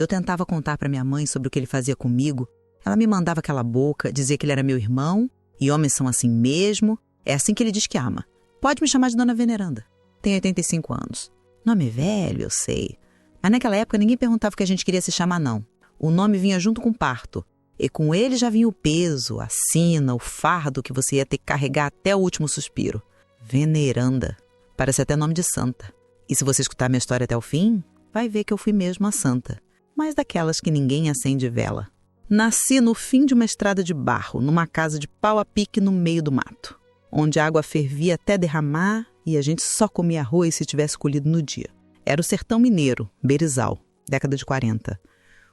Eu tentava contar para minha mãe sobre o que ele fazia comigo. Ela me mandava aquela boca, dizia que ele era meu irmão, e homens são assim mesmo. É assim que ele diz que ama. Pode me chamar de Dona Veneranda. Tem 85 anos. Nome velho, eu sei. Mas naquela época ninguém perguntava o que a gente queria se chamar, não. O nome vinha junto com o parto. E com ele já vinha o peso, a sina, o fardo que você ia ter que carregar até o último suspiro. Veneranda. Parece até nome de santa. E se você escutar minha história até o fim, vai ver que eu fui mesmo a santa. Mas daquelas que ninguém acende vela. Nasci no fim de uma estrada de barro, numa casa de pau a pique no meio do mato, onde a água fervia até derramar e a gente só comia arroz se tivesse colhido no dia. Era o sertão mineiro, Berizal, década de 40.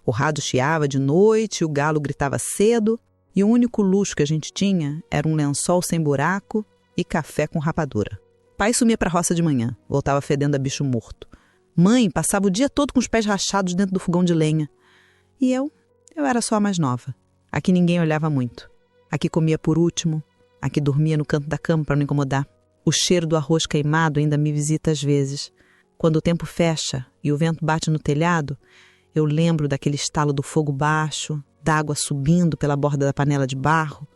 O rado chiava de noite, o galo gritava cedo e o único luxo que a gente tinha era um lençol sem buraco e café com rapadura. Pai sumia para a roça de manhã, voltava fedendo a bicho morto. Mãe passava o dia todo com os pés rachados dentro do fogão de lenha. E eu era só a mais nova. Aqui ninguém olhava muito. Aqui comia por último, aqui dormia no canto da cama para não incomodar. O cheiro do arroz queimado ainda me visita às vezes. Quando o tempo fecha e o vento bate no telhado, eu lembro daquele estalo do fogo baixo, da água subindo pela borda da panela de barro,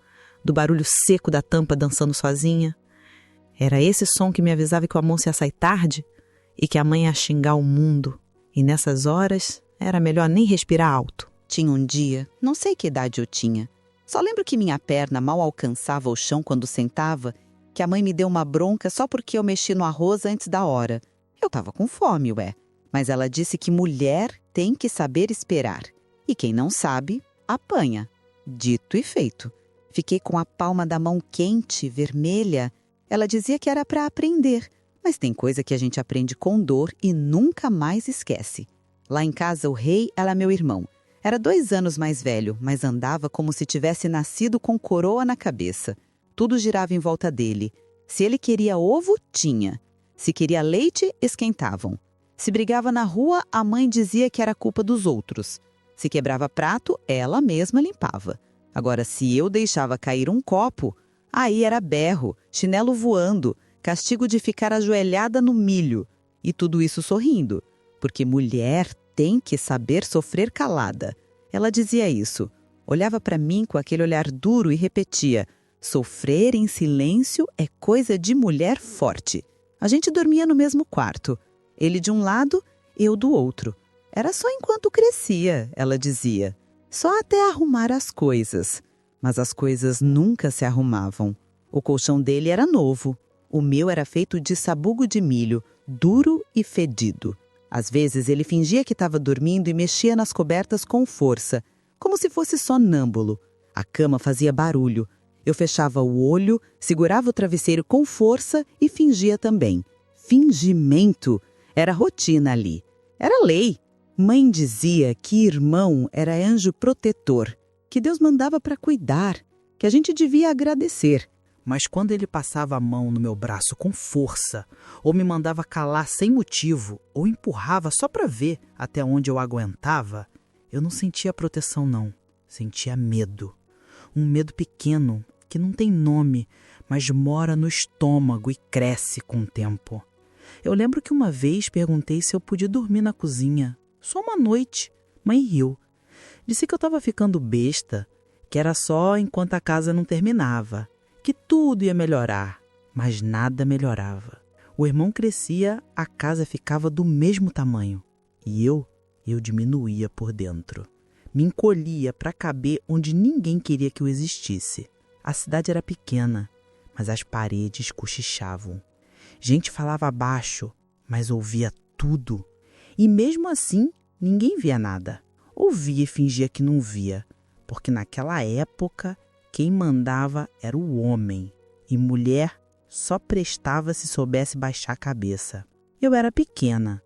do barulho seco da tampa dançando sozinha. Era esse som que me avisava que o almoço ia sair tarde e que a mãe ia xingar o mundo. E nessas horas era melhor nem respirar alto. Tinha um dia, não sei que idade eu tinha, só lembro que minha perna mal alcançava o chão quando sentava, que a mãe me deu uma bronca só porque eu mexi no arroz antes da hora. Eu tava com fome, mas ela disse que mulher tem que saber esperar. E quem não sabe, apanha. Dito e feito. Fiquei com a palma da mão quente, vermelha. Ela dizia que era para aprender, mas tem coisa que a gente aprende com dor e nunca mais esquece. Lá em casa, o rei era meu irmão. Era 2 anos mais velho, mas andava como se tivesse nascido com coroa na cabeça. Tudo girava em volta dele. Se ele queria ovo, tinha. Se queria leite, esquentavam. Se brigava na rua, a mãe dizia que era culpa dos outros. Se quebrava prato, ela mesma limpava. Agora, se eu deixava cair um copo, aí era berro, chinelo voando, castigo de ficar ajoelhada no milho. E tudo isso sorrindo, porque mulher tem que saber sofrer calada. Ela dizia isso. Olhava para mim com aquele olhar duro e repetia: sofrer em silêncio é coisa de mulher forte. A gente dormia no mesmo quarto. Ele de um lado, eu do outro. Era só enquanto crescia, ela dizia. Só até arrumar as coisas. Mas as coisas nunca se arrumavam. O colchão dele era novo. O meu era feito de sabugo de milho, duro e fedido. Às vezes ele fingia que estava dormindo e mexia nas cobertas com força, como se fosse sonâmbulo. A cama fazia barulho. Eu fechava o olho, segurava o travesseiro com força e fingia também. Fingimento era rotina ali. Era lei. Mãe dizia que irmão era anjo protetor, que Deus mandava para cuidar, que a gente devia agradecer. Mas quando ele passava a mão no meu braço com força, ou me mandava calar sem motivo, ou empurrava só para ver até onde eu aguentava, eu não sentia proteção não, sentia medo. Um medo pequeno, que não tem nome, mas mora no estômago e cresce com o tempo. Eu lembro que uma vez perguntei se eu podia dormir na cozinha, só uma noite. Mãe riu. Disse que eu estava ficando besta, que era só enquanto a casa não terminava, que tudo ia melhorar, mas nada melhorava. O irmão crescia, a casa ficava do mesmo tamanho. E eu diminuía por dentro. Me encolhia para caber onde ninguém queria que eu existisse. A cidade era pequena, mas as paredes cochichavam. Gente falava baixo, mas ouvia tudo. E mesmo assim, ninguém via nada. Ouvia e fingia que não via, porque naquela época quem mandava era o homem, e mulher só prestava se soubesse baixar a cabeça. Eu era pequena,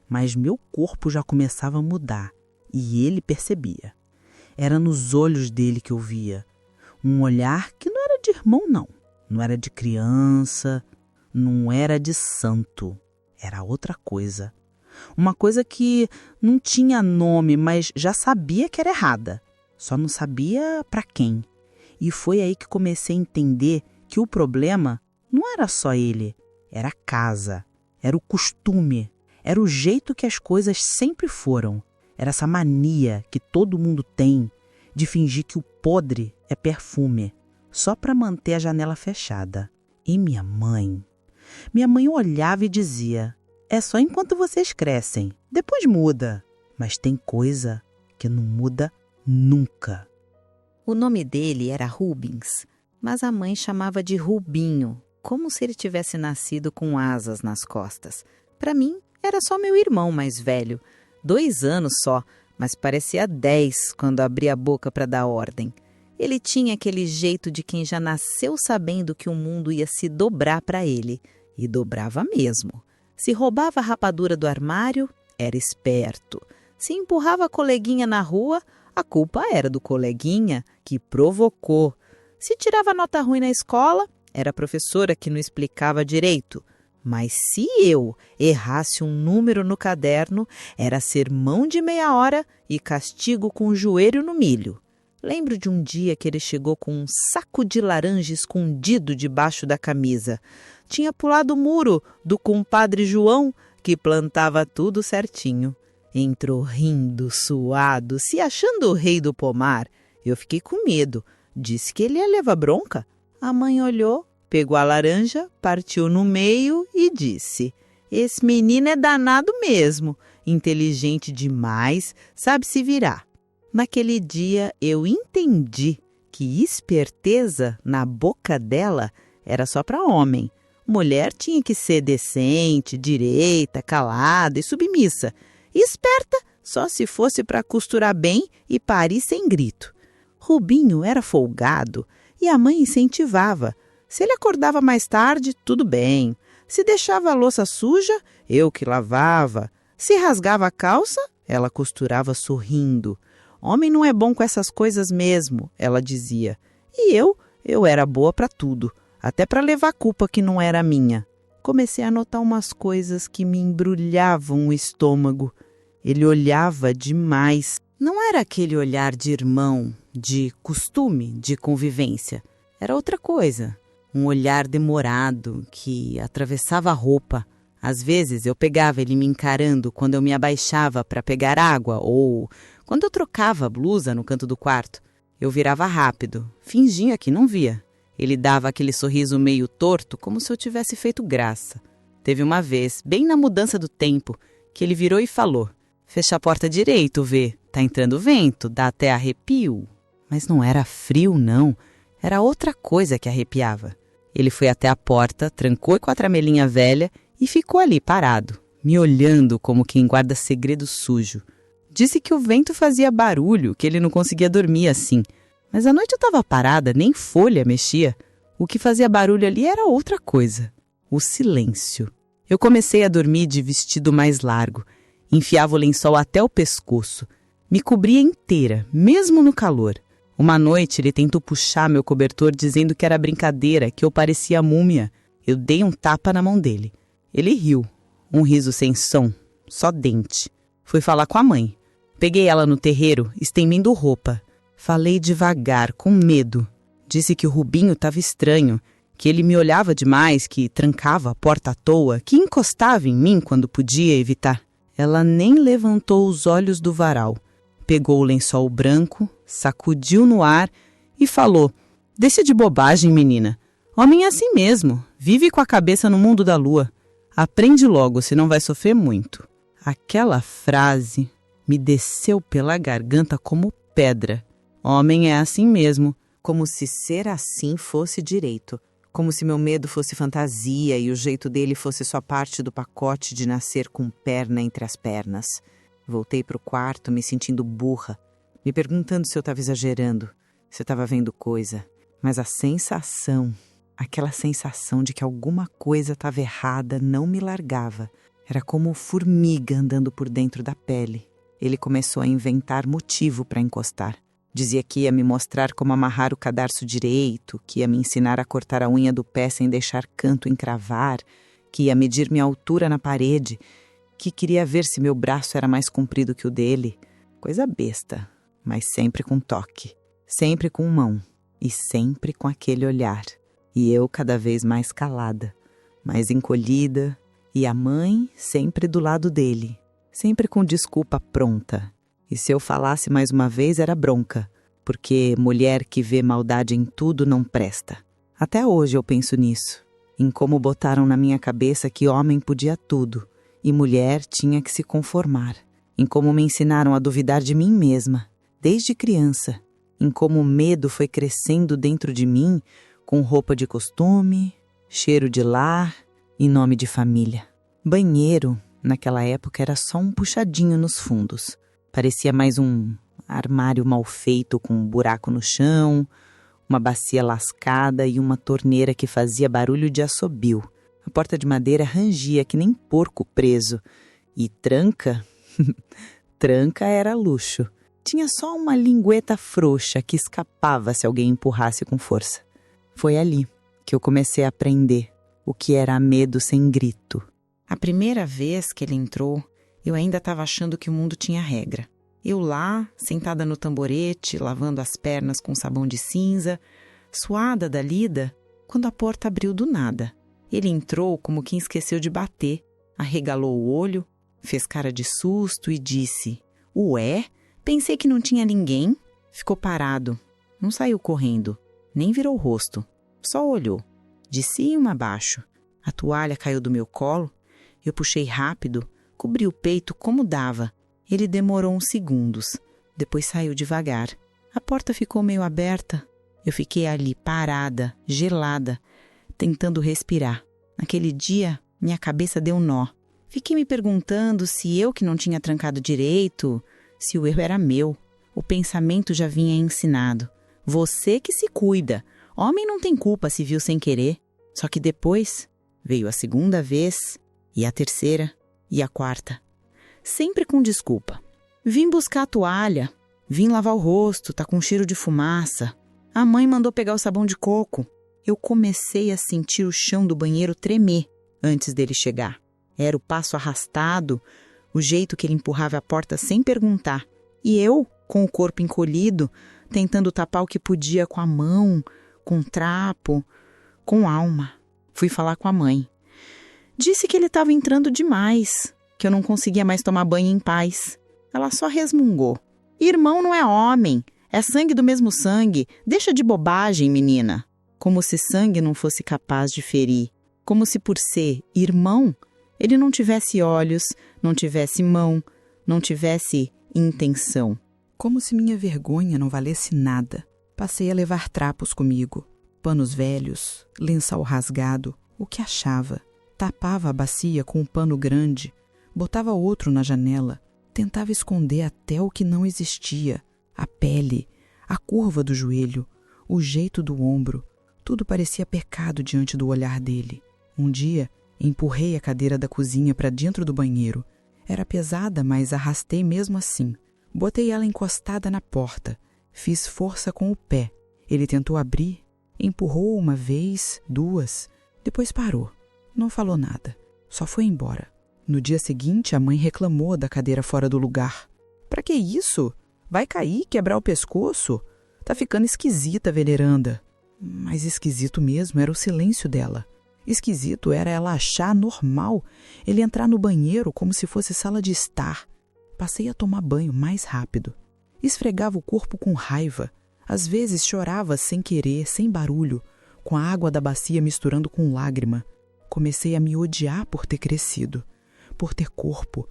mas meu corpo já começava a mudar, e ele percebia. Era nos olhos dele que eu via. Um olhar que não era de irmão, não. Não era de criança, não era de santo. Era outra coisa. Uma coisa que não tinha nome, mas já sabia que era errada. Só não sabia para quem. E foi aí que comecei a entender que o problema não era só ele, era a casa, era o costume, era o jeito que as coisas sempre foram. Era essa mania que todo mundo tem de fingir que o podre é perfume, só para manter a janela fechada. E minha mãe olhava e dizia: é só enquanto vocês crescem, depois muda. Mas tem coisa que não muda nunca. O nome dele era Rubens, mas a mãe chamava de Rubinho, como se ele tivesse nascido com asas nas costas. Para mim, era só meu irmão mais velho, 2 anos só, mas parecia 10 quando abria a boca para dar ordem. Ele tinha aquele jeito de quem já nasceu sabendo que o mundo ia se dobrar para ele, e dobrava mesmo. Se roubava a rapadura do armário, era esperto. Se empurrava a coleguinha na rua, a culpa era do coleguinha que provocou. Se tirava nota ruim na escola, era a professora que não explicava direito. Mas se eu errasse um número no caderno, era sermão de meia hora e castigo com o joelho no milho. Lembro de um dia que ele chegou com um saco de laranja escondido debaixo da camisa. Tinha pulado o muro do compadre João, que plantava tudo certinho. Entrou rindo, suado, se achando o rei do pomar. Eu fiquei com medo. Disse que ele ia levar bronca. A mãe olhou, pegou a laranja, partiu no meio e disse: esse menino é danado mesmo, inteligente demais, sabe se virar. Naquele dia eu entendi que esperteza na boca dela era só para homem. Mulher tinha que ser decente, direita, calada e submissa. Esperta só se fosse para costurar bem e parir sem grito. Rubinho era folgado e a mãe incentivava. Se ele acordava mais tarde, tudo bem. Se deixava a louça suja, eu que lavava. Se rasgava a calça, ela costurava sorrindo. Homem não é bom com essas coisas mesmo, ela dizia. E eu era boa para tudo, até para levar a culpa que não era minha. Comecei a notar umas coisas que me embrulhavam o estômago. Ele olhava demais. Não era aquele olhar de irmão, de costume, de convivência. Era outra coisa. Um olhar demorado que atravessava a roupa. Às vezes eu pegava ele me encarando quando eu me abaixava para pegar água ou quando eu trocava a blusa no canto do quarto. Eu virava rápido, fingia que não via. Ele dava aquele sorriso meio torto, como se eu tivesse feito graça. Teve uma vez, bem na mudança do tempo, que ele virou e falou: fecha a porta direito, vê. Tá entrando vento, dá até arrepio. Mas não era frio, não. Era outra coisa que arrepiava. Ele foi até a porta, trancou com a tramelinha velha e ficou ali parado, me olhando como quem guarda segredo sujo. Disse que o vento fazia barulho, que ele não conseguia dormir assim. Mas à noite eu estava parada, nem folha mexia. O que fazia barulho ali era outra coisa. O silêncio. Eu comecei a dormir de vestido mais largo. Enfiava o lençol até o pescoço. Me cobria inteira, mesmo no calor. Uma noite ele tentou puxar meu cobertor dizendo que era brincadeira, que eu parecia múmia. Eu dei um tapa na mão dele. Ele riu. Um riso sem som, só dente. Fui falar com a mãe. Peguei ela no terreiro, estendendo roupa. Falei devagar, com medo. Disse que o Rubinho estava estranho, que ele me olhava demais, que trancava a porta à toa, que encostava em mim quando podia evitar. Ela nem levantou os olhos do varal. Pegou o lençol branco, sacudiu no ar e falou: deixa de bobagem, menina. Homem é assim mesmo, vive com a cabeça no mundo da lua. Aprende logo, senão vai sofrer muito. Aquela frase me desceu pela garganta como pedra. Homem é assim mesmo, como se ser assim fosse direito. Como se meu medo fosse fantasia e o jeito dele fosse só parte do pacote de nascer com perna entre as pernas. Voltei para o quarto me sentindo burra, me perguntando se eu estava exagerando, se eu estava vendo coisa. Mas a sensação, aquela sensação de que alguma coisa estava errada não me largava. Era como formiga andando por dentro da pele. Ele começou a inventar motivo para encostar. Dizia que ia me mostrar como amarrar o cadarço direito, que ia me ensinar a cortar a unha do pé sem deixar canto encravar, que ia medir minha altura na parede, que queria ver se meu braço era mais comprido que o dele. Coisa besta, mas sempre com toque, sempre com mão e sempre com aquele olhar. E eu cada vez mais calada, mais encolhida, e a mãe sempre do lado dele, sempre com desculpa pronta. E se eu falasse mais uma vez era bronca, porque mulher que vê maldade em tudo não presta. Até hoje eu penso nisso, em como botaram na minha cabeça que homem podia tudo e mulher tinha que se conformar, em como me ensinaram a duvidar de mim mesma, desde criança, em como o medo foi crescendo dentro de mim com roupa de costume, cheiro de lar e nome de família. Banheiro, naquela época, era só um puxadinho nos fundos. Parecia mais um armário mal feito com um buraco no chão, uma bacia lascada e uma torneira que fazia barulho de assobio. A porta de madeira rangia que nem porco preso. E tranca? Tranca era luxo. Tinha só uma lingueta frouxa que escapava se alguém empurrasse com força. Foi ali que eu comecei a aprender o que era medo sem grito. A primeira vez que ele entrou, eu ainda estava achando que o mundo tinha regra. Eu lá, sentada no tamborete, lavando as pernas com sabão de cinza, suada da lida, quando a porta abriu do nada. Ele entrou como quem esqueceu de bater, arregalou o olho, fez cara de susto e disse: "Ué? Pensei que não tinha ninguém." Ficou parado, não saiu correndo, nem virou o rosto, só olhou, de cima a baixo. A toalha caiu do meu colo, eu puxei rápido, cobri o peito como dava. Ele demorou uns segundos, depois saiu devagar. A porta ficou meio aberta. Eu fiquei ali parada, gelada, tentando respirar. Naquele dia, minha cabeça deu um nó. Fiquei me perguntando se eu que não tinha trancado direito, se o erro era meu. O pensamento já vinha ensinado. Você que se cuida. Homem não tem culpa se viu sem querer. Só que depois veio a segunda vez, e a terceira, e a quarta. Sempre com desculpa. Vim buscar a toalha, vim lavar o rosto, tá com cheiro de fumaça. A mãe mandou pegar o sabão de coco. Eu comecei a sentir o chão do banheiro tremer antes dele chegar. Era o passo arrastado, o jeito que ele empurrava a porta sem perguntar. E eu, com o corpo encolhido, tentando tapar o que podia com a mão, com trapo, com alma. Fui falar com a mãe. Disse que ele estava entrando demais, que eu não conseguia mais tomar banho em paz. Ela só resmungou. Irmão não é homem, é sangue do mesmo sangue. Deixa de bobagem, menina. Como se sangue não fosse capaz de ferir. Como se por ser irmão, ele não tivesse olhos, não tivesse mão, não tivesse intenção. Como se minha vergonha não valesse nada. Passei a levar trapos comigo. Panos velhos, lençol rasgado, o que achava. Tapava a bacia com um pano grande, botava outro na janela, tentava esconder até o que não existia. A pele, a curva do joelho, o jeito do ombro, tudo parecia pecado diante do olhar dele. Um dia, empurrei a cadeira da cozinha para dentro do banheiro. Era pesada, mas arrastei mesmo assim. Botei ela encostada na porta. Fiz força com o pé. Ele tentou abrir, empurrou uma vez, duas, depois parou. Não falou nada, só foi embora. No dia seguinte, a mãe reclamou da cadeira fora do lugar. Pra que isso? Vai cair, quebrar o pescoço? Tá ficando esquisita a veneranda. Mas esquisito mesmo era o silêncio dela. Esquisito era ela achar normal ele entrar no banheiro como se fosse sala de estar. Passei a tomar banho mais rápido. Esfregava o corpo com raiva. Às vezes chorava sem querer, sem barulho, com a água da bacia misturando com lágrima. Comecei a me odiar por ter crescido, por ter corpo,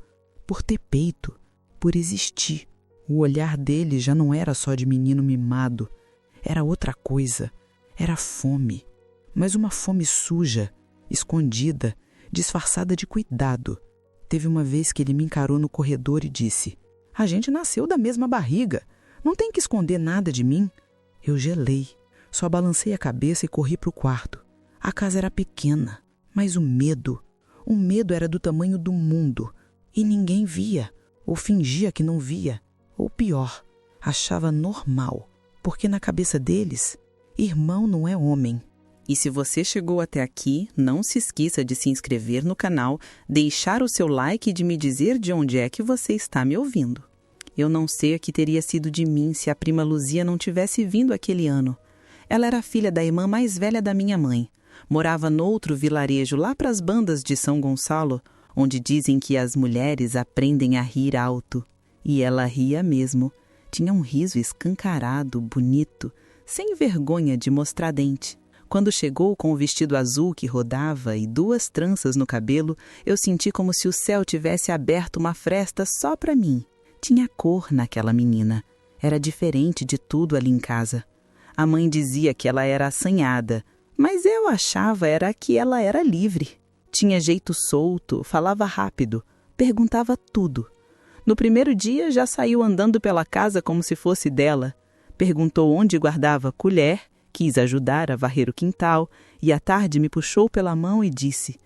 por ter peito, por existir. O olhar dele já não era só de menino mimado. Era outra coisa. Era fome. Mas uma fome suja, escondida, disfarçada de cuidado. Teve uma vez que ele me encarou no corredor e disse: "A gente nasceu da mesma barriga. Não tem que esconder nada de mim." Eu gelei. Só balancei a cabeça e corri para o quarto. A casa era pequena, mas o medo era do tamanho do mundo. E ninguém via, ou fingia que não via. Ou pior, achava normal, porque na cabeça deles, irmão não é homem. E se você chegou até aqui, não se esqueça de se inscrever no canal, deixar o seu like e de me dizer de onde é que você está me ouvindo. Eu não sei o que teria sido de mim se a prima Luzia não tivesse vindo aquele ano. Ela era filha da irmã mais velha da minha mãe. Morava noutro vilarejo lá para as bandas de São Gonçalo, onde dizem que as mulheres aprendem a rir alto. E ela ria mesmo. Tinha um riso escancarado, bonito, sem vergonha de mostrar dente. Quando chegou com o vestido azul que rodava e 2 tranças no cabelo, eu senti como se o céu tivesse aberto uma fresta só para mim. Tinha cor naquela menina. Era diferente de tudo ali em casa. A mãe dizia que ela era assanhada, mas eu achava era que ela era livre. Tinha jeito solto, falava rápido, perguntava tudo. No primeiro dia já saiu andando pela casa como se fosse dela. Perguntou onde guardava colher, quis ajudar a varrer o quintal e à tarde me puxou pela mão e disse: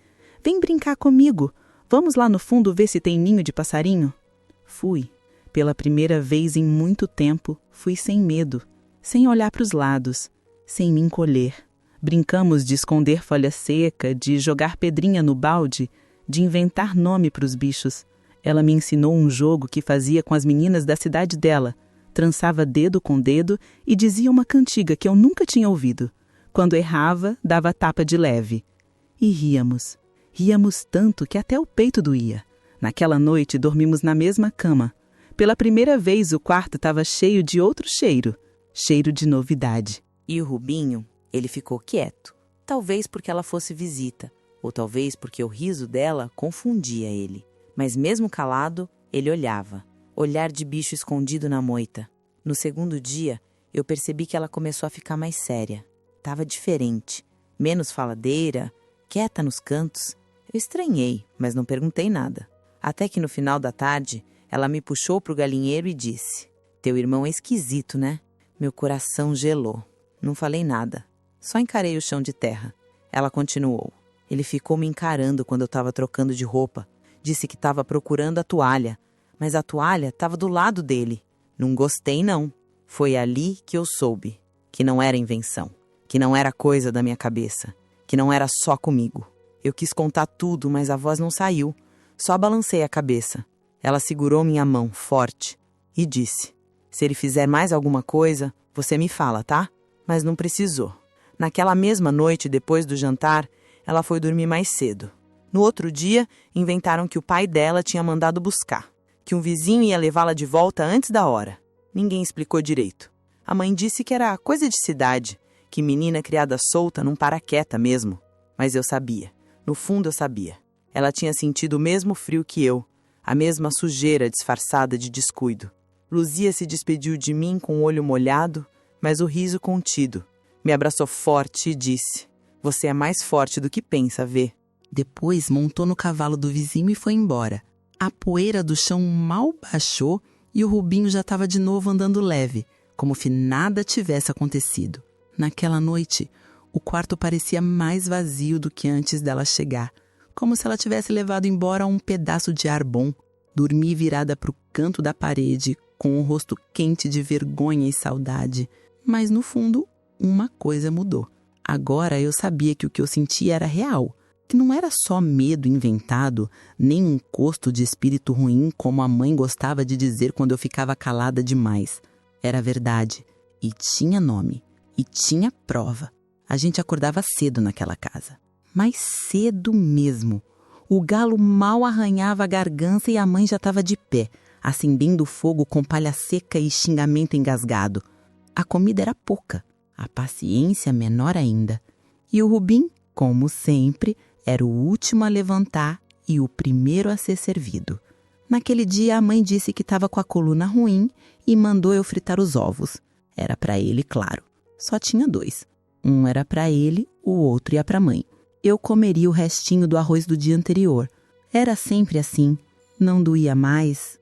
"Vem brincar comigo, vamos lá no fundo ver se tem ninho de passarinho?" Fui. Pela primeira vez em muito tempo, fui sem medo, sem olhar para os lados, sem me encolher. Brincamos de esconder folha seca, de jogar pedrinha no balde, de inventar nome para os bichos. Ela me ensinou um jogo que fazia com as meninas da cidade dela. Trançava dedo com dedo e dizia uma cantiga que eu nunca tinha ouvido. Quando errava, dava tapa de leve. E ríamos. Ríamos tanto que até o peito doía. Naquela noite dormimos na mesma cama. Pela primeira vez o quarto estava cheio de outro cheiro. Cheiro de novidade. E o Rubinho, ele ficou quieto. Talvez porque ela fosse visita, ou talvez porque o riso dela confundia ele. Mas mesmo calado, ele olhava. Olhar de bicho escondido na moita. No segundo dia, eu percebi que ela começou a ficar mais séria. Tava diferente. Menos faladeira, quieta nos cantos. Eu estranhei, mas não perguntei nada. Até que no final da tarde, ela me puxou pro galinheiro e disse: "Teu irmão é esquisito, né?" Meu coração gelou. Não falei nada. Só encarei o chão de terra. Ela continuou. Ele ficou me encarando quando eu estava trocando de roupa. Disse que estava procurando a toalha. Mas a toalha estava do lado dele. Não gostei, não. Foi ali que eu soube que não era invenção, que não era coisa da minha cabeça, que não era só comigo. Eu quis contar tudo, mas a voz não saiu. Só balancei a cabeça. Ela segurou minha mão, forte, e disse: "Se ele fizer mais alguma coisa, você me fala, tá?" Mas não precisou. Naquela mesma noite, depois do jantar, ela foi dormir mais cedo. No outro dia, inventaram que o pai dela tinha mandado buscar, que um vizinho ia levá-la de volta antes da hora. Ninguém explicou direito. A mãe disse que era coisa de cidade, que menina criada solta não para quieta mesmo. Mas eu sabia. No fundo eu sabia. Ela tinha sentido o mesmo frio que eu, a mesma sujeira disfarçada de descuido. Luzia se despediu de mim com o olho molhado, mas o riso contido. Me abraçou forte e disse: "Você é mais forte do que pensa, vê." Depois montou no cavalo do vizinho e foi embora. A poeira do chão mal baixou e o Rubinho já estava de novo andando leve, como se nada tivesse acontecido. Naquela noite, o quarto parecia mais vazio do que antes dela chegar, como se ela tivesse levado embora um pedaço de ar bom. Dormi virada para o canto da parede, com o rosto quente de vergonha e saudade. Mas, no fundo, uma coisa mudou. Agora eu sabia que o que eu sentia era real, que não era só medo inventado, nem um encosto de espírito ruim, como a mãe gostava de dizer quando eu ficava calada demais. Era verdade, e tinha nome, e tinha prova. A gente acordava cedo naquela casa, mas cedo mesmo. O galo mal arranhava a garganta e a mãe já estava de pé, acendendo o fogo com palha seca e xingamento engasgado. A comida era pouca, a paciência menor ainda. E o Rubim, como sempre, era o último a levantar e o primeiro a ser servido. Naquele dia a mãe disse que estava com a coluna ruim e mandou eu fritar os ovos. Era para ele, claro. Só tinha 2. Um era para ele, o outro ia para a mãe. Eu comeria o restinho do arroz do dia anterior. Era sempre assim. Não doía mais.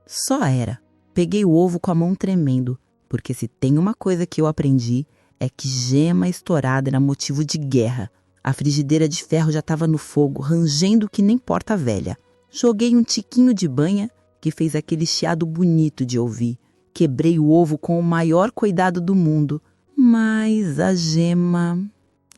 Só era. Peguei o ovo com a mão tremendo, porque se tem uma coisa que eu aprendi é que gema estourada era motivo de guerra. A frigideira de ferro já estava no fogo, rangendo que nem porta velha. Joguei um tiquinho de banha, que fez aquele chiado bonito de ouvir. Quebrei o ovo com o maior cuidado do mundo, mas a gema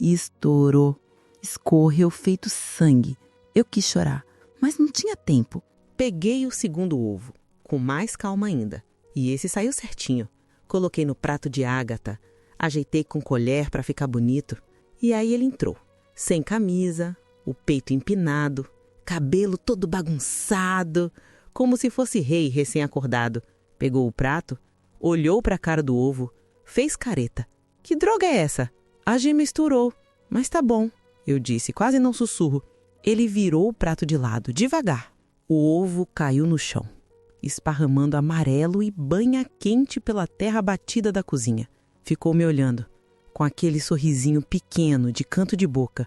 estourou. Escorreu feito sangue. Eu quis chorar, mas não tinha tempo. Peguei o segundo ovo, com mais calma ainda, e esse saiu certinho. Coloquei no prato de ágata, ajeitei com colher para ficar bonito, e aí ele entrou. Sem camisa, o peito empinado, cabelo todo bagunçado, como se fosse rei recém-acordado. Pegou o prato, olhou para a cara do ovo, fez careta. Que droga é essa? A G misturou. Mas tá bom, eu disse, quase não sussurro. Ele virou o prato de lado, devagar. O ovo caiu no chão, esparramando amarelo e banha quente pela terra batida da cozinha. Ficou me olhando, com aquele sorrisinho pequeno de canto de boca,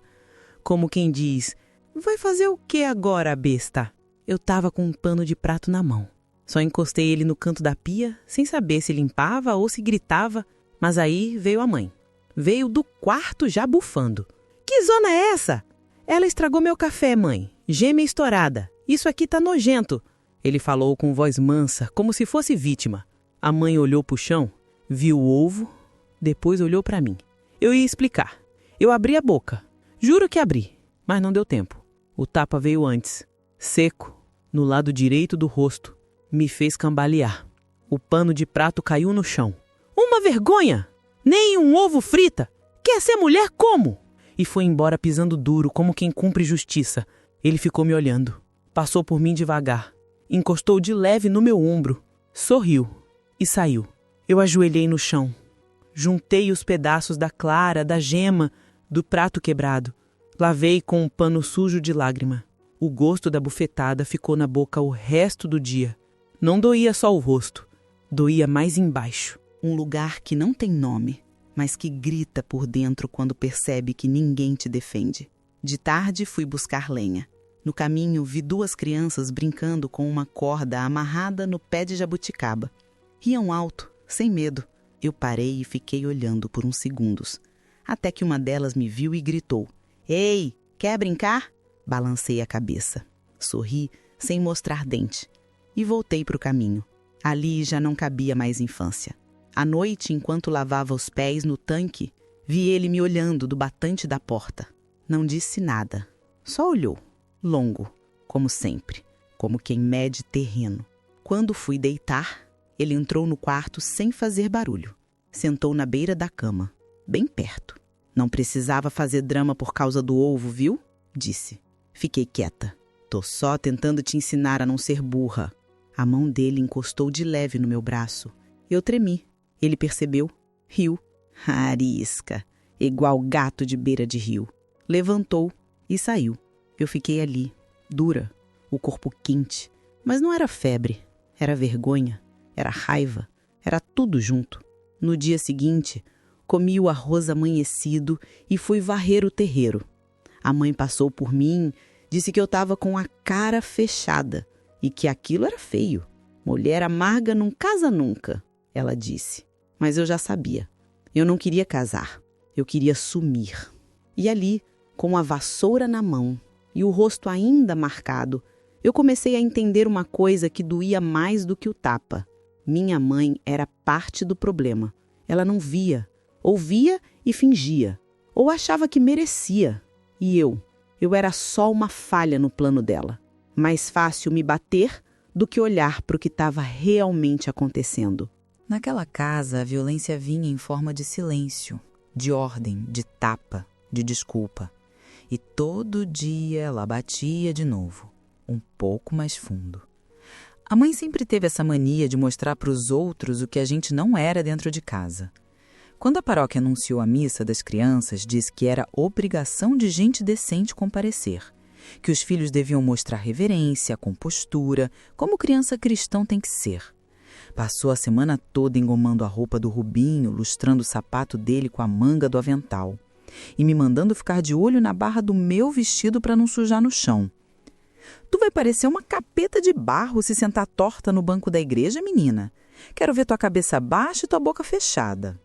como quem diz, vai fazer o que agora, besta? Eu tava com um pano de prato na mão. Só encostei ele no canto da pia, sem saber se limpava ou se gritava, mas aí veio a mãe. Veio do quarto já bufando. Que zona é essa? Ela estragou meu café, mãe. Gêmea estourada. Isso aqui tá nojento. Ele falou com voz mansa, como se fosse vítima. A mãe olhou pro chão, viu o ovo, depois olhou pra mim. Eu ia explicar. Eu abri a boca. Juro que abri, mas não deu tempo. O tapa veio antes. Seco, no lado direito do rosto. Me fez cambalear. O pano de prato caiu no chão. Uma vergonha! Nem um ovo frita! Quer ser mulher como? E foi embora pisando duro, como quem cumpre justiça. Ele ficou me olhando. Passou por mim devagar. Encostou de leve no meu ombro. Sorriu e saiu. Eu ajoelhei no chão. Juntei os pedaços da clara, da gema, do prato quebrado. Lavei com um pano sujo de lágrima. O gosto da bufetada ficou na boca o resto do dia. Não doía só o rosto. Doía mais embaixo. Um lugar que não tem nome, mas que grita por dentro quando percebe que ninguém te defende. De tarde fui buscar lenha. No caminho vi 2 crianças brincando com uma corda amarrada no pé de jabuticaba. Riam alto, sem medo. Eu parei e fiquei olhando por uns segundos, até que uma delas me viu e gritou. Ei, quer brincar? Balancei a cabeça. Sorri, sem mostrar dente, e voltei para o caminho. Ali já não cabia mais infância. À noite, enquanto lavava os pés no tanque, vi ele me olhando do batente da porta. Não disse nada, só olhou, longo, como sempre, como quem mede terreno. Quando fui deitar, ele entrou no quarto sem fazer barulho. Sentou na beira da cama, bem perto. Não precisava fazer drama por causa do ovo, viu? Disse. Fiquei quieta. Tô só tentando te ensinar a não ser burra. A mão dele encostou de leve no meu braço. Eu tremi. Ele percebeu, riu. Arisca, igual gato de beira de rio. Levantou e saiu. Eu fiquei ali, dura, o corpo quente. Mas não era febre, era vergonha, era raiva, era tudo junto. No dia seguinte, comi o arroz amanhecido e fui varrer o terreiro. A mãe passou por mim, disse que eu estava com a cara fechada e que aquilo era feio. Mulher amarga não casa nunca, ela disse. Mas eu já sabia. Eu não queria casar, eu queria sumir. E ali, com a vassoura na mão e o rosto ainda marcado, eu comecei a entender uma coisa que doía mais do que o tapa. Minha mãe era parte do problema. Ela não via, ouvia e fingia, ou achava que merecia. E eu era só uma falha no plano dela. Mais fácil me bater do que olhar para o que estava realmente acontecendo. Naquela casa, a violência vinha em forma de silêncio, de ordem, de tapa, de desculpa. E todo dia ela batia de novo, um pouco mais fundo. A mãe sempre teve essa mania de mostrar para os outros o que a gente não era dentro de casa. Quando a paróquia anunciou a missa das crianças, disse que era obrigação de gente decente comparecer, que os filhos deviam mostrar reverência, compostura, como criança cristã tem que ser. Passou a semana toda engomando a roupa do Rubinho, lustrando o sapato dele com a manga do avental e me mandando ficar de olho na barra do meu vestido para não sujar no chão. Tu vai parecer uma capeta de barro se sentar torta no banco da igreja, menina. Quero ver tua cabeça baixa e tua boca fechada.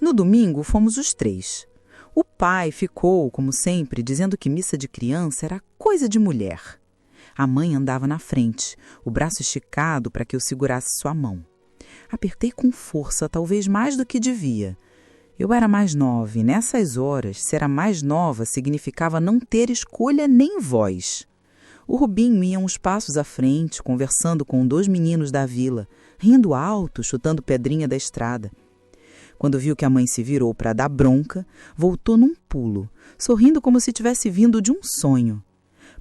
No domingo, fomos os 3. O pai ficou, como sempre, dizendo que missa de criança era coisa de mulher. A mãe andava na frente, o braço esticado para que eu segurasse sua mão. Apertei com força, talvez mais do que devia. Eu era mais nova e, nessas horas, ser a mais nova significava não ter escolha nem voz. O Rubinho ia uns passos à frente, conversando com 2 meninos da vila, rindo alto, chutando pedrinha da estrada. Quando viu que a mãe se virou para dar bronca, voltou num pulo, sorrindo como se tivesse vindo de um sonho.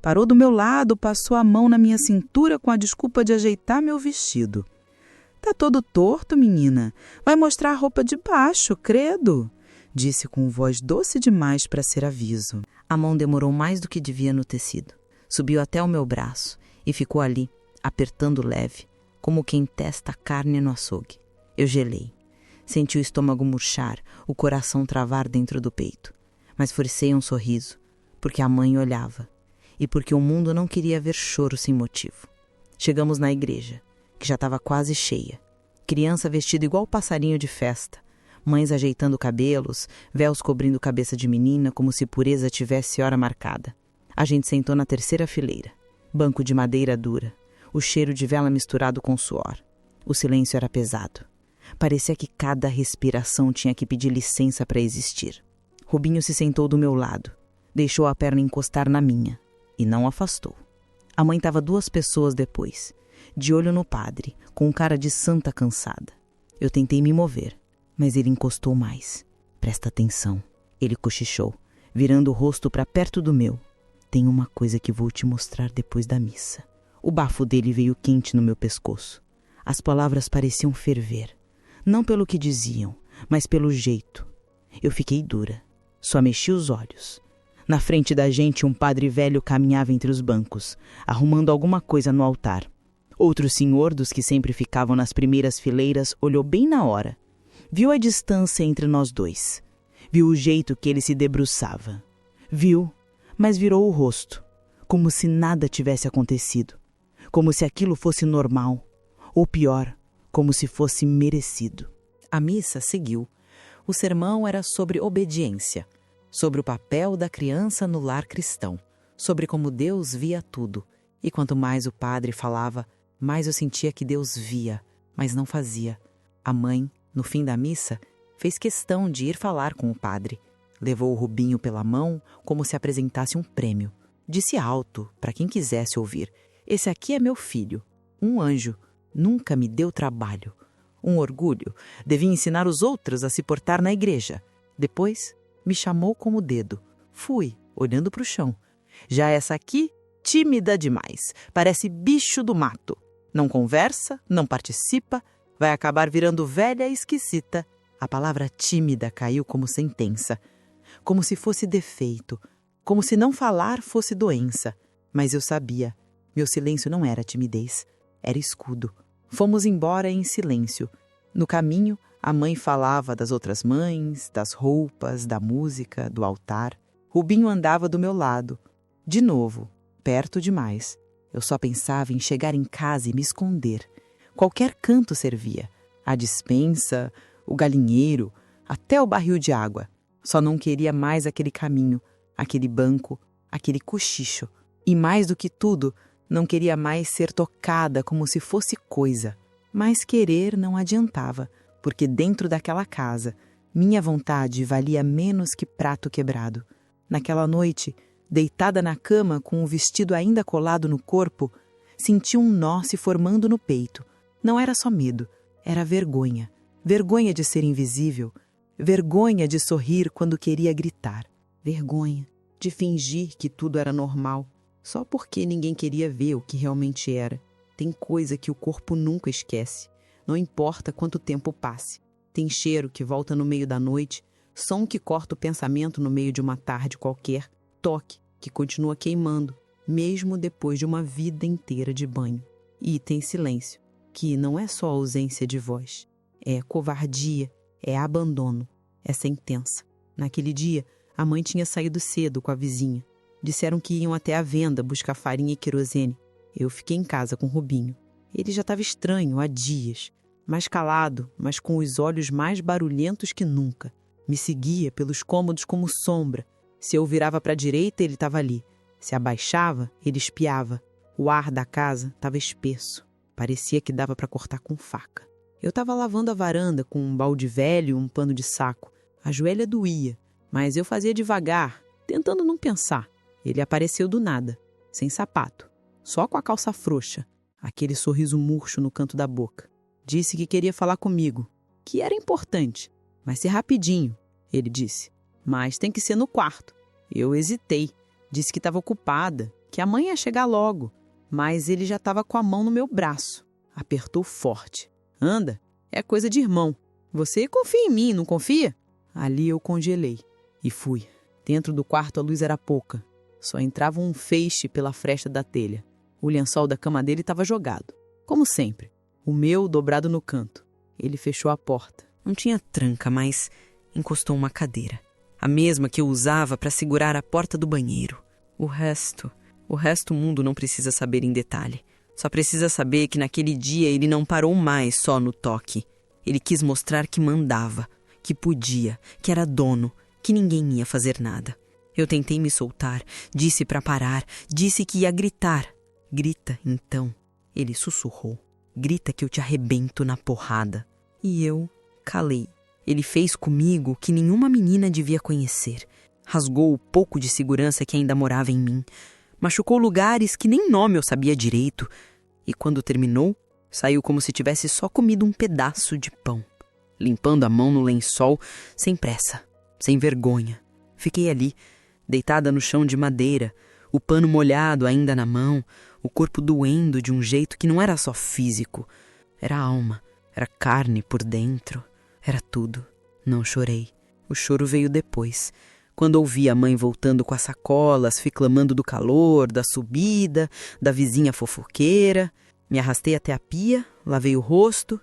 Parou do meu lado, passou a mão na minha cintura com a desculpa de ajeitar meu vestido. Tá todo torto, menina. Vai mostrar a roupa de baixo, credo, disse com voz doce demais para ser aviso. A mão demorou mais do que devia no tecido. Subiu até o meu braço e ficou ali, apertando leve, como quem testa a carne no açougue. Eu gelei. Senti o estômago murchar, o coração travar dentro do peito. Mas forcei um sorriso, porque a mãe olhava e porque o mundo não queria ver choro sem motivo. Chegamos na igreja, que já estava quase cheia. Criança vestida igual passarinho de festa, mães ajeitando cabelos, véus cobrindo cabeça de menina como se pureza tivesse hora marcada. A gente sentou na terceira fileira, banco de madeira dura, o cheiro de vela misturado com suor. O silêncio era pesado. Parecia que cada respiração tinha que pedir licença para existir. Rubinho se sentou do meu lado, deixou a perna encostar na minha e não afastou. A mãe estava 2 pessoas depois, de olho no padre, com cara de santa cansada. Eu tentei me mover, mas ele encostou mais. Presta atenção, ele cochichou, virando o rosto para perto do meu. Tem uma coisa que vou te mostrar depois da missa. O bafo dele veio quente no meu pescoço. As palavras pareciam ferver, não pelo que diziam, mas pelo jeito. Eu fiquei dura, só mexi os olhos. Na frente da gente, um padre velho caminhava entre os bancos, arrumando alguma coisa no altar. Outro senhor, dos que sempre ficavam nas primeiras fileiras, olhou bem na hora. Viu a distância entre nós dois. Viu o jeito que ele se debruçava. Viu, mas virou o rosto, como se nada tivesse acontecido. Como se aquilo fosse normal. Ou pior, como se fosse merecido. A missa seguiu. O sermão era sobre obediência, sobre o papel da criança no lar cristão, sobre como Deus via tudo. E quanto mais o padre falava, mais eu sentia que Deus via, mas não fazia. A mãe, no fim da missa, fez questão de ir falar com o padre. Levou o Rubinho pela mão como se apresentasse um prêmio. Disse alto, para quem quisesse ouvir: "Esse aqui é meu filho, um anjo, nunca me deu trabalho. Um orgulho, devia ensinar os outros a se portar na igreja." Depois, me chamou com o dedo. Fui, olhando para o chão. "Já essa aqui, tímida demais, parece bicho do mato. Não conversa, não participa, vai acabar virando velha e esquisita." A palavra tímida caiu como sentença, como se fosse defeito, como se não falar fosse doença. Mas eu sabia, meu silêncio não era timidez, era escudo. Fomos embora em silêncio. No caminho, a mãe falava das outras mães, das roupas, da música, do altar. Rubinho andava do meu lado. De novo, perto demais. Eu só pensava em chegar em casa e me esconder. Qualquer canto servia. A despensa, o galinheiro, até o barril de água. Só não queria mais aquele caminho, aquele banco, aquele cochicho. E mais do que tudo, não queria mais ser tocada como se fosse coisa. Mas querer não adiantava, porque dentro daquela casa, minha vontade valia menos que prato quebrado. Naquela noite, deitada na cama com o vestido ainda colado no corpo, senti um nó se formando no peito. Não era só medo, era vergonha. Vergonha de ser invisível, vergonha de sorrir quando queria gritar. Vergonha de fingir que tudo era normal, só porque ninguém queria ver o que realmente era. Tem coisa que o corpo nunca esquece, não importa quanto tempo passe. Tem cheiro que volta no meio da noite, som que corta o pensamento no meio de uma tarde qualquer, toque que continua queimando, mesmo depois de uma vida inteira de banho. E tem silêncio, que não é só ausência de voz, é covardia, é abandono, é sentença. Naquele dia, a mãe tinha saído cedo com a vizinha. Disseram que iam até a venda buscar farinha e querosene. Eu fiquei em casa com o Rubinho. Ele já estava estranho há dias, mais calado, mas com os olhos mais barulhentos que nunca. Me seguia pelos cômodos como sombra. Se eu virava para a direita, ele estava ali. Se abaixava, ele espiava. O ar da casa estava espesso. Parecia que dava para cortar com faca. Eu estava lavando a varanda com um balde velho e um pano de saco. A joelha doía, mas eu fazia devagar, tentando não pensar. Ele apareceu do nada, sem sapato, só com a calça frouxa, aquele sorriso murcho no canto da boca. Disse que queria falar comigo, que era importante, mas ser rapidinho, ele disse. Mas tem que ser no quarto. Eu hesitei, disse que estava ocupada, que a mãe ia chegar logo, mas ele já estava com a mão no meu braço. Apertou forte. Anda, é coisa de irmão. Você confia em mim, não confia? Ali eu congelei e fui. Dentro do quarto a luz era pouca. Só entrava um feixe pela fresta da telha. O lençol da cama dele estava jogado, como sempre. O meu dobrado no canto. Ele fechou a porta. Não tinha tranca, mas encostou uma cadeira. A mesma que eu usava para segurar a porta do banheiro. O resto o mundo não precisa saber em detalhe. Só precisa saber que naquele dia ele não parou mais só no toque. Ele quis mostrar que mandava, que podia, que era dono, que ninguém ia fazer nada. Eu tentei me soltar, disse para parar, disse que ia gritar. Grita, então. Ele sussurrou. Grita que eu te arrebento na porrada. E eu calei. Ele fez comigo o que nenhuma menina devia conhecer. Rasgou o pouco de segurança que ainda morava em mim. Machucou lugares que nem nome eu sabia direito. E quando terminou, saiu como se tivesse só comido um pedaço de pão. Limpando a mão no lençol, sem pressa, sem vergonha. Fiquei ali, deitada no chão de madeira, o pano molhado ainda na mão, o corpo doendo de um jeito que não era só físico. Era alma, era carne por dentro, era tudo. Não chorei. O choro veio depois, quando ouvi a mãe voltando com as sacolas, reclamando do calor, da subida, da vizinha fofoqueira. Me arrastei até a pia, lavei o rosto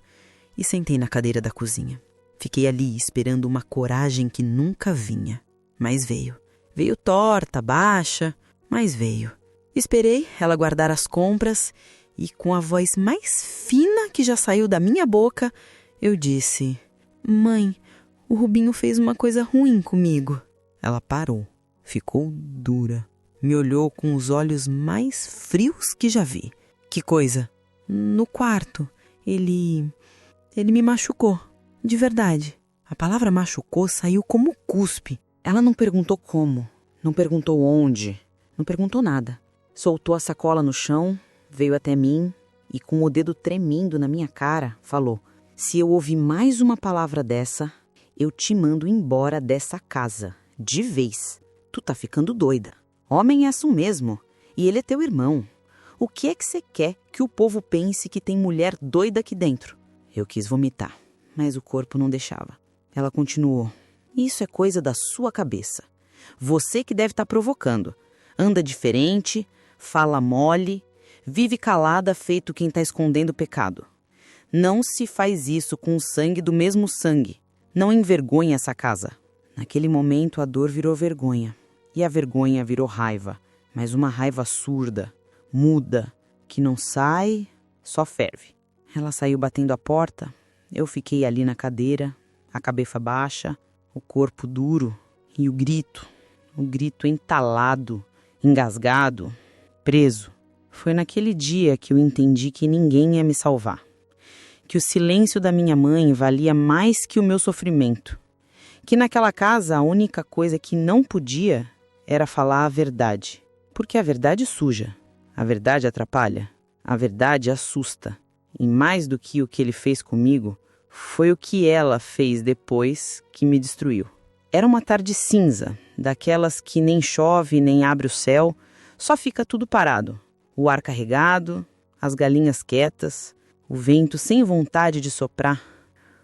e sentei na cadeira da cozinha. Fiquei ali esperando uma coragem que nunca vinha. Mas veio. Veio torta, baixa, mas veio. Esperei ela guardar as compras e, com a voz mais fina que já saiu da minha boca, eu disse: Mãe, o Rubinho fez uma coisa ruim comigo. Ela parou, ficou dura, me olhou com os olhos mais frios que já vi. Que coisa? No quarto, ele me machucou, de verdade. A palavra machucou saiu como cuspe. Ela não perguntou como, não perguntou onde, não perguntou nada. Soltou a sacola no chão, veio até mim e, com o dedo tremendo na minha cara, falou: se eu ouvir mais uma palavra dessa, eu te mando embora dessa casa, de vez. Tu tá ficando doida. Homem é assim mesmo, e ele é teu irmão. O que é que você quer que o povo pense que tem mulher doida aqui dentro? Eu quis vomitar, mas o corpo não deixava. Ela continuou: isso é coisa da sua cabeça. Você que deve estar provocando. Anda diferente, fala mole, vive calada feito quem está escondendo o pecado. Não se faz isso com o sangue do mesmo sangue. Não envergonha essa casa. Naquele momento a dor virou vergonha. E a vergonha virou raiva. Mas uma raiva surda, muda, que não sai, só ferve. Ela saiu batendo a porta. Eu fiquei ali na cadeira, a cabeça baixa, o corpo duro e o grito entalado, engasgado, preso. Foi naquele dia que eu entendi que ninguém ia me salvar. Que o silêncio da minha mãe valia mais que o meu sofrimento. Que naquela casa a única coisa que não podia era falar a verdade. Porque a verdade suja, a verdade atrapalha, a verdade assusta. E mais do que o que ele fez comigo, foi o que ela fez depois que me destruiu. Era uma tarde cinza, daquelas que nem chove nem abre o céu, só fica tudo parado. O ar carregado, as galinhas quietas, o vento sem vontade de soprar.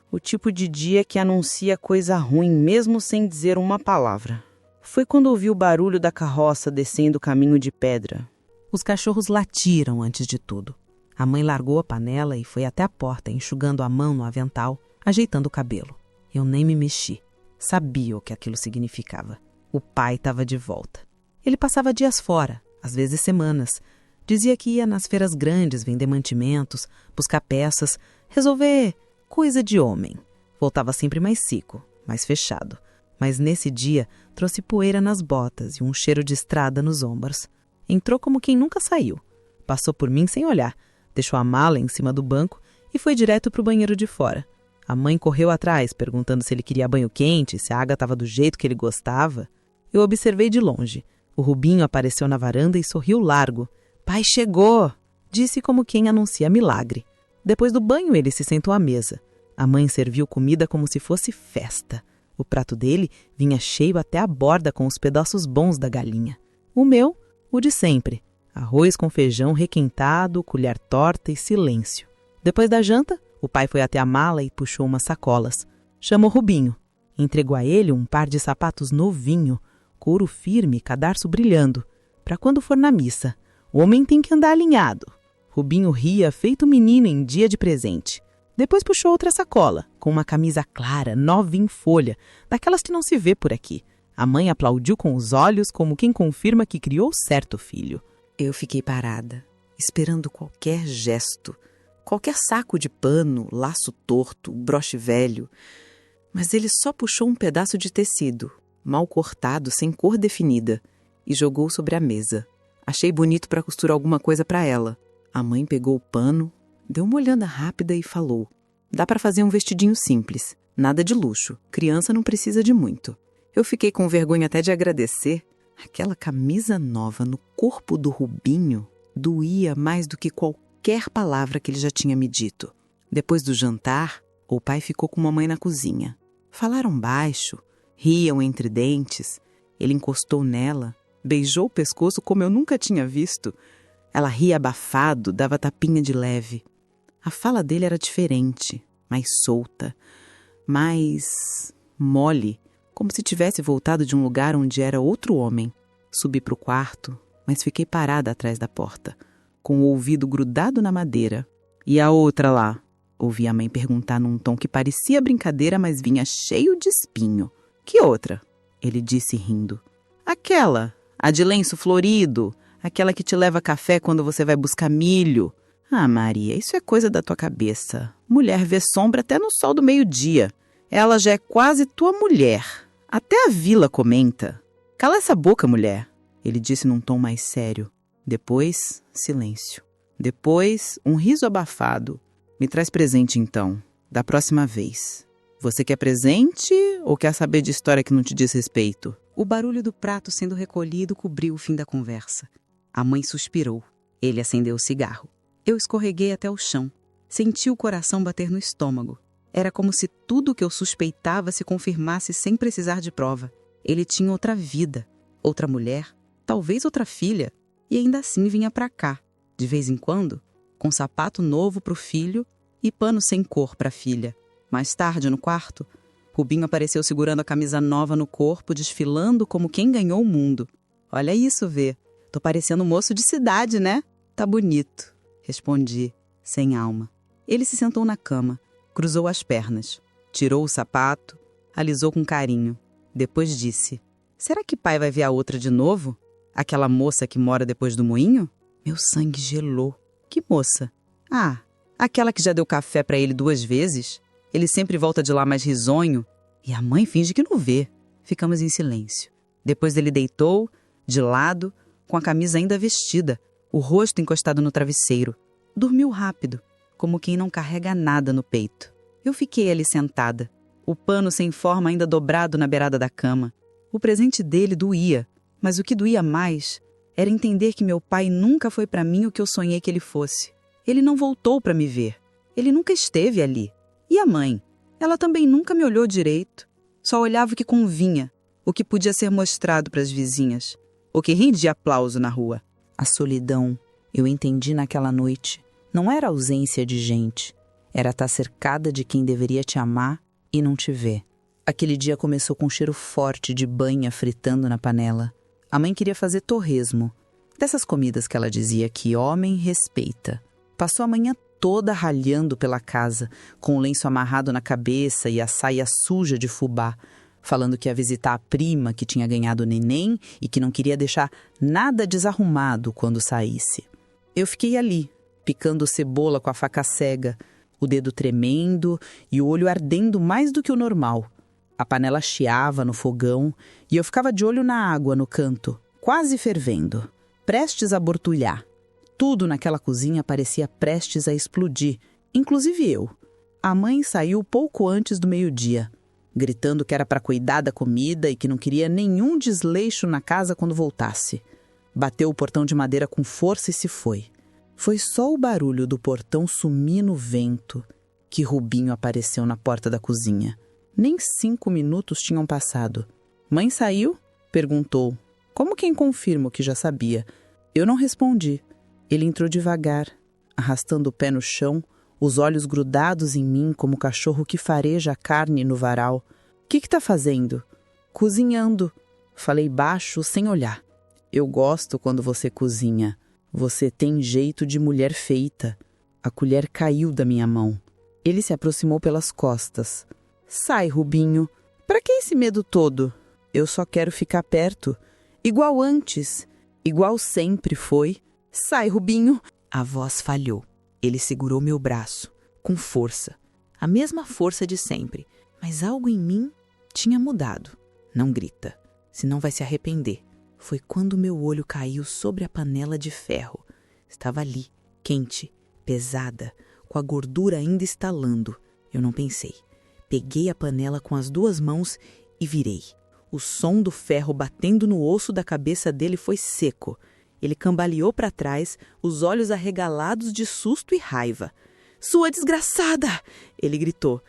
O tipo de dia que anuncia coisa ruim mesmo sem dizer uma palavra. Foi quando ouvi o barulho da carroça descendo o caminho de pedra. Os cachorros latiram antes de tudo. A mãe largou a panela e foi até a porta, enxugando a mão no avental, ajeitando o cabelo. Eu nem me mexi. Sabia o que aquilo significava. O pai estava de volta. Ele passava dias fora, às vezes semanas. Dizia que ia nas feiras grandes vender mantimentos, buscar peças, resolver coisa de homem. Voltava sempre mais seco, mais fechado. Mas nesse dia trouxe poeira nas botas e um cheiro de estrada nos ombros. Entrou como quem nunca saiu. Passou por mim sem olhar. Deixou a mala em cima do banco e foi direto para o banheiro de fora. A mãe correu atrás, perguntando se ele queria banho quente, se a água estava do jeito que ele gostava. Eu observei de longe. O Rubinho apareceu na varanda e sorriu largo. "Pai chegou!" disse como quem anuncia milagre. Depois do banho, ele se sentou à mesa. A mãe serviu comida como se fosse festa. O prato dele vinha cheio até a borda com os pedaços bons da galinha. O meu, o de sempre. Arroz com feijão requentado, colher torta e silêncio. Depois da janta, o pai foi até a mala e puxou umas sacolas. Chamou Rubinho. Entregou a ele um par de sapatos novinho, couro firme e cadarço brilhando. Para quando for na missa, o homem tem que andar alinhado. Rubinho ria feito menino em dia de presente. Depois puxou outra sacola, com uma camisa clara, nova em folha, daquelas que não se vê por aqui. A mãe aplaudiu com os olhos como quem confirma que criou certo filho. Eu fiquei parada, esperando qualquer gesto, qualquer saco de pano, laço torto, broche velho. Mas ele só puxou um pedaço de tecido, mal cortado, sem cor definida, e jogou sobre a mesa. Achei bonito para costurar alguma coisa para ela. A mãe pegou o pano, deu uma olhada rápida e falou: dá para fazer um vestidinho simples, nada de luxo, criança não precisa de muito. Eu fiquei com vergonha até de agradecer. Aquela camisa nova no corpo do Rubinho doía mais do que qualquer palavra que ele já tinha me dito. Depois do jantar, o pai ficou com a mãe na cozinha. Falaram baixo, riam entre dentes. Ele encostou nela, beijou o pescoço como eu nunca tinha visto. Ela ria abafado, dava tapinha de leve. A fala dele era diferente, mais solta, mais mole, como se tivesse voltado de um lugar onde era outro homem. Subi para o quarto, mas fiquei parada atrás da porta, com o ouvido grudado na madeira. E a outra lá? Ouvi a mãe perguntar num tom que parecia brincadeira, mas vinha cheio de espinho. Que outra? Ele disse rindo. Aquela, a de lenço florido, aquela que te leva café quando você vai buscar milho. Ah, Maria, isso é coisa da tua cabeça. Mulher vê sombra até no sol do meio-dia. Ela já é quase tua mulher. Até a vila comenta. Cala essa boca, mulher, ele disse num tom mais sério. Depois, silêncio. Depois, um riso abafado. Me traz presente, então, da próxima vez. Você quer presente ou quer saber de história que não te diz respeito? O barulho do prato sendo recolhido cobriu o fim da conversa. A mãe suspirou. Ele acendeu o cigarro. Eu escorreguei até o chão. Senti o coração bater no estômago. Era como se tudo o que eu suspeitava se confirmasse sem precisar de prova. Ele tinha outra vida, outra mulher, talvez outra filha, e ainda assim vinha pra cá, de vez em quando, com sapato novo pro filho e pano sem cor pra filha. Mais tarde, no quarto, Rubinho apareceu segurando a camisa nova no corpo, desfilando como quem ganhou o mundo. Olha isso, Vê. Tô parecendo moço de cidade, né? Tá bonito, respondi, sem alma. Ele se sentou na cama, cruzou as pernas, tirou o sapato, alisou com carinho. Depois disse: será que pai vai ver a outra de novo? Aquela moça que mora depois do moinho? Meu sangue gelou. Que moça? Ah, aquela que já deu café pra ele 2 vezes. Ele sempre volta de lá mais risonho. E a mãe finge que não vê. Ficamos em silêncio. Depois ele deitou, de lado, com a camisa ainda vestida, o rosto encostado no travesseiro. Dormiu rápido, como quem não carrega nada no peito. Eu fiquei ali sentada, o pano sem forma ainda dobrado na beirada da cama. O presente dele doía, mas o que doía mais era entender que meu pai nunca foi para mim o que eu sonhei que ele fosse. Ele não voltou para me ver. Ele nunca esteve ali. E a mãe? Ela também nunca me olhou direito. Só olhava o que convinha, o que podia ser mostrado para as vizinhas, o que rendia aplauso na rua. A solidão, eu entendi naquela noite, não era ausência de gente. Era estar cercada de quem deveria te amar e não te ver. Aquele dia começou com um cheiro forte de banha fritando na panela. A mãe queria fazer torresmo, dessas comidas que ela dizia que homem respeita. Passou a manhã toda ralhando pela casa, com o lenço amarrado na cabeça e a saia suja de fubá, falando que ia visitar a prima que tinha ganhado o neném e que não queria deixar nada desarrumado quando saísse. Eu fiquei ali, picando cebola com a faca cega, o dedo tremendo e o olho ardendo mais do que o normal. A panela chiava no fogão e eu ficava de olho na água no canto, quase fervendo, prestes a borbulhar. Tudo naquela cozinha parecia prestes a explodir, inclusive eu. A mãe saiu pouco antes do meio-dia, gritando que era para cuidar da comida e que não queria nenhum desleixo na casa quando voltasse. Bateu o portão de madeira com força e se foi. Foi só o barulho do portão sumir no vento que Rubinho apareceu na porta da cozinha. Nem 5 minutos tinham passado. Mãe saiu? Perguntou, como quem confirma o que já sabia. Eu não respondi. Ele entrou devagar, arrastando o pé no chão, os olhos grudados em mim como cachorro que fareja a carne no varal. O que tá fazendo? Cozinhando. Falei baixo, sem olhar. Eu gosto quando você cozinha. Você tem jeito de mulher feita. A colher caiu da minha mão. Ele se aproximou pelas costas. Sai, Rubinho. Pra que esse medo todo? Eu só quero ficar perto. Igual antes. Igual sempre foi. Sai, Rubinho. A voz falhou. Ele segurou meu braço, com força. A mesma força de sempre. Mas algo em mim tinha mudado. Não grita, senão vai se arrepender. Foi quando meu olho caiu sobre a panela de ferro. Estava ali, quente, pesada, com a gordura ainda estalando. Eu não pensei. Peguei a panela com as 2 mãos e virei. O som do ferro batendo no osso da cabeça dele foi seco. Ele cambaleou para trás, os olhos arregalados de susto e raiva. "Sua desgraçada!" ele gritou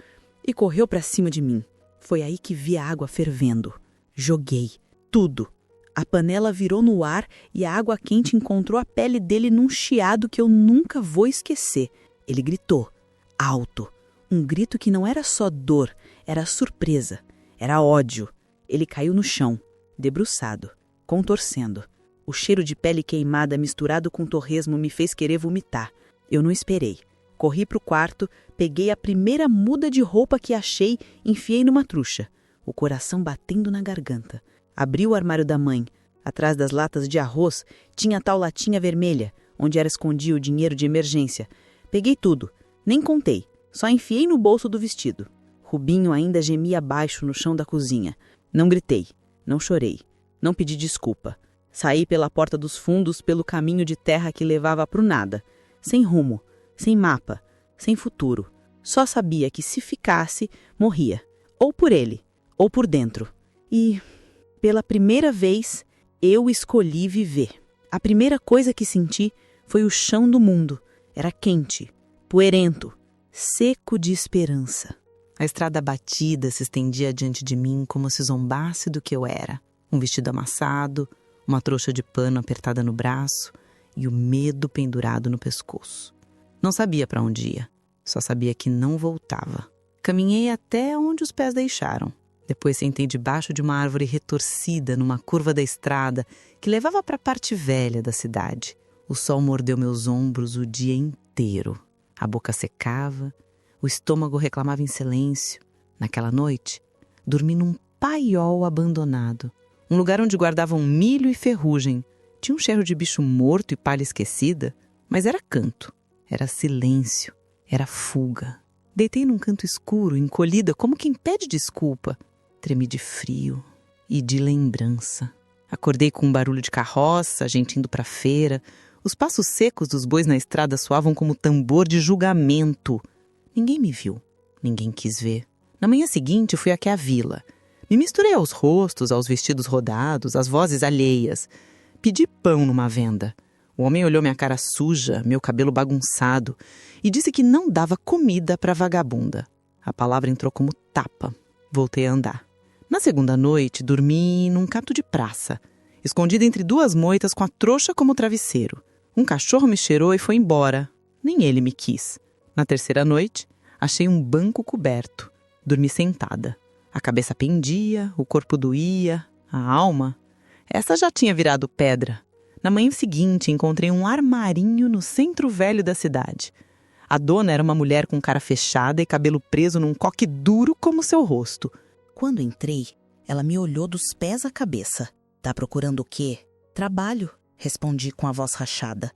e correu para cima de mim. Foi aí que vi a água fervendo. Joguei tudo. A panela virou no ar e a água quente encontrou a pele dele num chiado que eu nunca vou esquecer. Ele gritou, alto. Um grito que não era só dor, era surpresa, era ódio. Ele caiu no chão, debruçado, contorcendo. O cheiro de pele queimada misturado com torresmo me fez querer vomitar. Eu não esperei. Corri para o quarto, peguei a primeira muda de roupa que achei e enfiei numa trucha, o coração batendo na garganta. Abri o armário da mãe. Atrás das latas de arroz tinha a tal latinha vermelha, onde era escondido o dinheiro de emergência. Peguei tudo, nem contei, só enfiei no bolso do vestido. Rubinho ainda gemia abaixo no chão da cozinha. Não gritei, não chorei, não pedi desculpa. Saí pela porta dos fundos pelo caminho de terra que levava pro nada. Sem rumo, sem mapa, sem futuro. Só sabia que se ficasse, morria. Ou por ele, ou por dentro. E, pela primeira vez, eu escolhi viver. A primeira coisa que senti foi o chão do mundo. Era quente, poeirento, seco de esperança. A estrada batida se estendia diante de mim como se zombasse do que eu era. Um vestido amassado, uma trouxa de pano apertada no braço e o medo pendurado no pescoço. Não sabia para onde ia, só sabia que não voltava. Caminhei até onde os pés deixaram. Depois sentei debaixo de uma árvore retorcida numa curva da estrada que levava para a parte velha da cidade. O sol mordeu meus ombros o dia inteiro. A boca secava, o estômago reclamava em silêncio. Naquela noite, dormi num paiol abandonado. Um lugar onde guardavam milho e ferrugem. Tinha um cheiro de bicho morto e palha esquecida, mas era canto, era silêncio, era fuga. Deitei num canto escuro, encolhida, como quem pede desculpa. Tremi de frio e de lembrança. Acordei com um barulho de carroça, gente indo pra feira. Os passos secos dos bois na estrada soavam como tambor de julgamento. Ninguém me viu, ninguém quis ver. Na manhã seguinte fui até a vila. Me misturei aos rostos, aos vestidos rodados, às vozes alheias. Pedi pão numa venda. O homem olhou minha cara suja, meu cabelo bagunçado, e disse que não dava comida para vagabunda. A palavra entrou como tapa. Voltei a andar. Na segunda noite, dormi num canto de praça, escondida entre 2 moitas com a trouxa como travesseiro. Um cachorro me cheirou e foi embora. Nem ele me quis. Na terceira noite, achei um banco coberto. Dormi sentada. A cabeça pendia, o corpo doía, a alma. Essa já tinha virado pedra. Na manhã seguinte, encontrei um armarinho no centro velho da cidade. A dona era uma mulher com cara fechada e cabelo preso num coque duro como seu rosto. Quando entrei, ela me olhou dos pés à cabeça. "Tá procurando o quê?" "Trabalho", respondi com a voz rachada.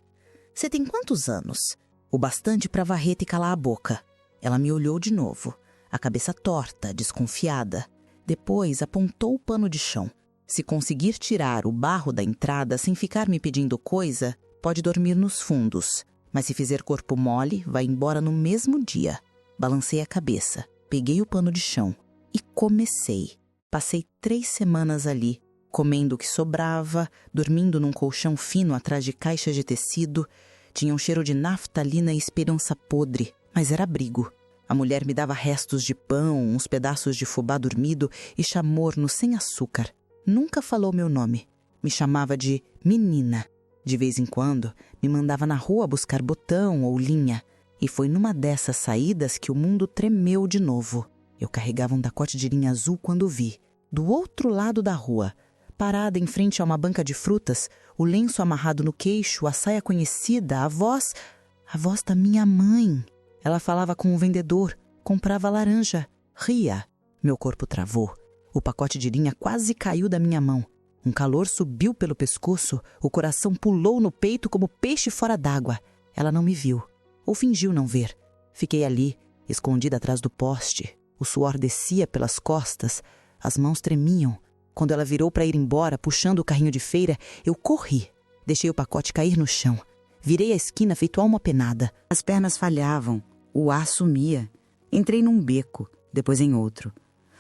"Você tem quantos anos?" "O bastante para varrer e calar a boca." Ela me olhou de novo, a cabeça torta, desconfiada. Depois apontou o pano de chão. "Se conseguir tirar o barro da entrada sem ficar me pedindo coisa, pode dormir nos fundos. Mas se fizer corpo mole, vai embora no mesmo dia." Balancei a cabeça, peguei o pano de chão e comecei. Passei 3 semanas ali, comendo o que sobrava, dormindo num colchão fino atrás de caixas de tecido. Tinha um cheiro de naftalina e esperança podre, mas era abrigo. A mulher me dava restos de pão, uns pedaços de fubá dormido e chamorno sem açúcar. Nunca falou meu nome. Me chamava de menina. De vez em quando, me mandava na rua buscar botão ou linha. E foi numa dessas saídas que o mundo tremeu de novo. Eu carregava um decote de linha azul quando vi, do outro lado da rua, parada em frente a uma banca de frutas, o lenço amarrado no queixo, a saia conhecida, a voz da minha mãe. Ela falava com o vendedor, comprava laranja, ria. Meu corpo travou. O pacote de linha quase caiu da minha mão. Um calor subiu pelo pescoço, o coração pulou no peito como peixe fora d'água. Ela não me viu, ou fingiu não ver. Fiquei ali, escondida atrás do poste. O suor descia pelas costas, as mãos tremiam. Quando ela virou para ir embora, puxando o carrinho de feira, eu corri. Deixei o pacote cair no chão. Virei a esquina feito alma penada. As pernas falhavam, o ar sumia. Entrei num beco, depois em outro.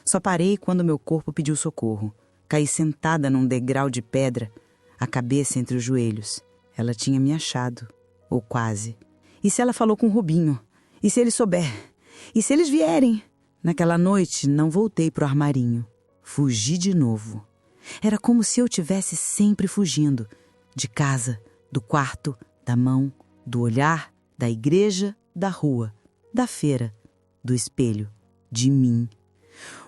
Só parei quando meu corpo pediu socorro. Caí sentada num degrau de pedra, a cabeça entre os joelhos. Ela tinha me achado, ou quase. E se ela falou com o Rubinho? E se ele souber? E se eles vierem? Naquela noite, não voltei pro armarinho. Fugi de novo. Era como se eu tivesse sempre fugindo. De casa, do quarto, da mão, do olhar, da igreja, da rua, da feira, do espelho, de mim.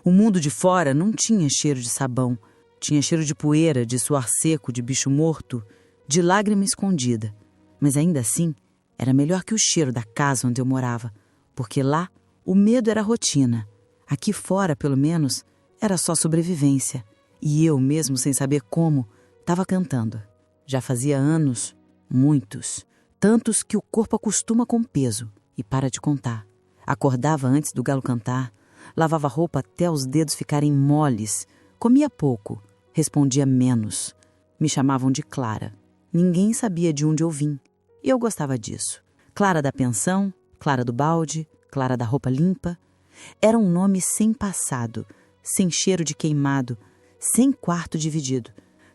O mundo de fora não tinha cheiro de sabão. Tinha cheiro de poeira, de suor seco, de bicho morto, de lágrima escondida. Mas ainda assim, era melhor que o cheiro da casa onde eu morava, porque lá o medo era rotina. Aqui fora, pelo menos, era só sobrevivência. E eu, mesmo sem saber como, estava cantando. Já fazia anos, muitos, tantos que o corpo acostuma com peso e para de contar. Acordava antes do galo cantar, lavava a roupa até os dedos ficarem moles, comia pouco, respondia menos. Me chamavam de Clara. Ninguém sabia de onde eu vim. E eu gostava disso. Clara da pensão, Clara do balde, Clara da roupa limpa. Era um nome sem passado, sem cheiro de queimado, sem quarto dividido.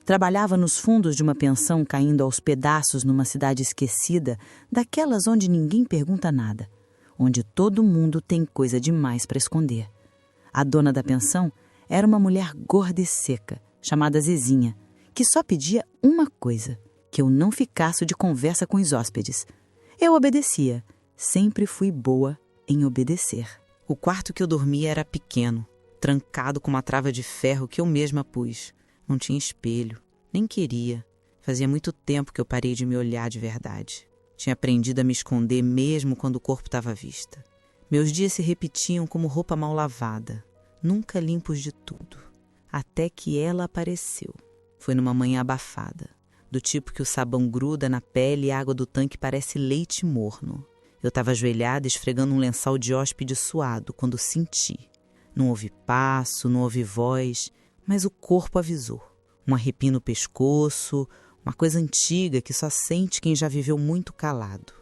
Trabalhava nos fundos de uma pensão caindo aos pedaços numa cidade esquecida, daquelas onde ninguém pergunta nada, onde todo mundo tem coisa demais para esconder. A dona da pensão era uma mulher gorda e seca, chamada Zezinha, que só pedia uma coisa, que eu não ficasse de conversa com os hóspedes. Eu obedecia, sempre fui boa em obedecer. O quarto que eu dormia era pequeno, trancado com uma trava de ferro que eu mesma pus. Não tinha espelho, nem queria. Fazia muito tempo que eu parei de me olhar de verdade. Tinha aprendido a me esconder mesmo quando o corpo estava à vista. Meus dias se repetiam como roupa mal lavada, nunca limpos de tudo. Até que ela apareceu. Foi numa manhã abafada, do tipo que o sabão gruda na pele e a água do tanque parece leite morno. Eu estava ajoelhada esfregando um lençol de hóspede suado quando senti. Não houve passo, não houve voz, mas o corpo avisou. Um arrepio no pescoço, uma coisa antiga que só sente quem já viveu muito calado.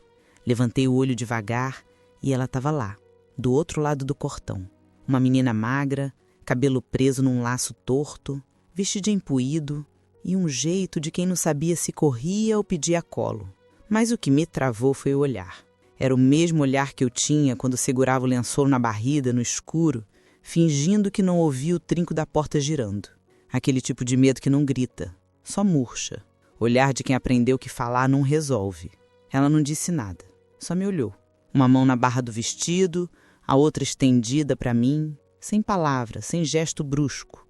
Levantei o olho devagar e ela estava lá, do outro lado do portão. Uma menina magra, cabelo preso num laço torto, vestido de empuído e um jeito de quem não sabia se corria ou pedia colo. Mas o que me travou foi o olhar. Era o mesmo olhar que eu tinha quando segurava o lençol na barriga, no escuro, fingindo que não ouvia o trinco da porta girando. Aquele tipo de medo que não grita, só murcha. Olhar de quem aprendeu que falar não resolve. Ela não disse nada, só me olhou. Uma mão na barra do vestido, a outra estendida para mim, sem palavra, sem gesto brusco,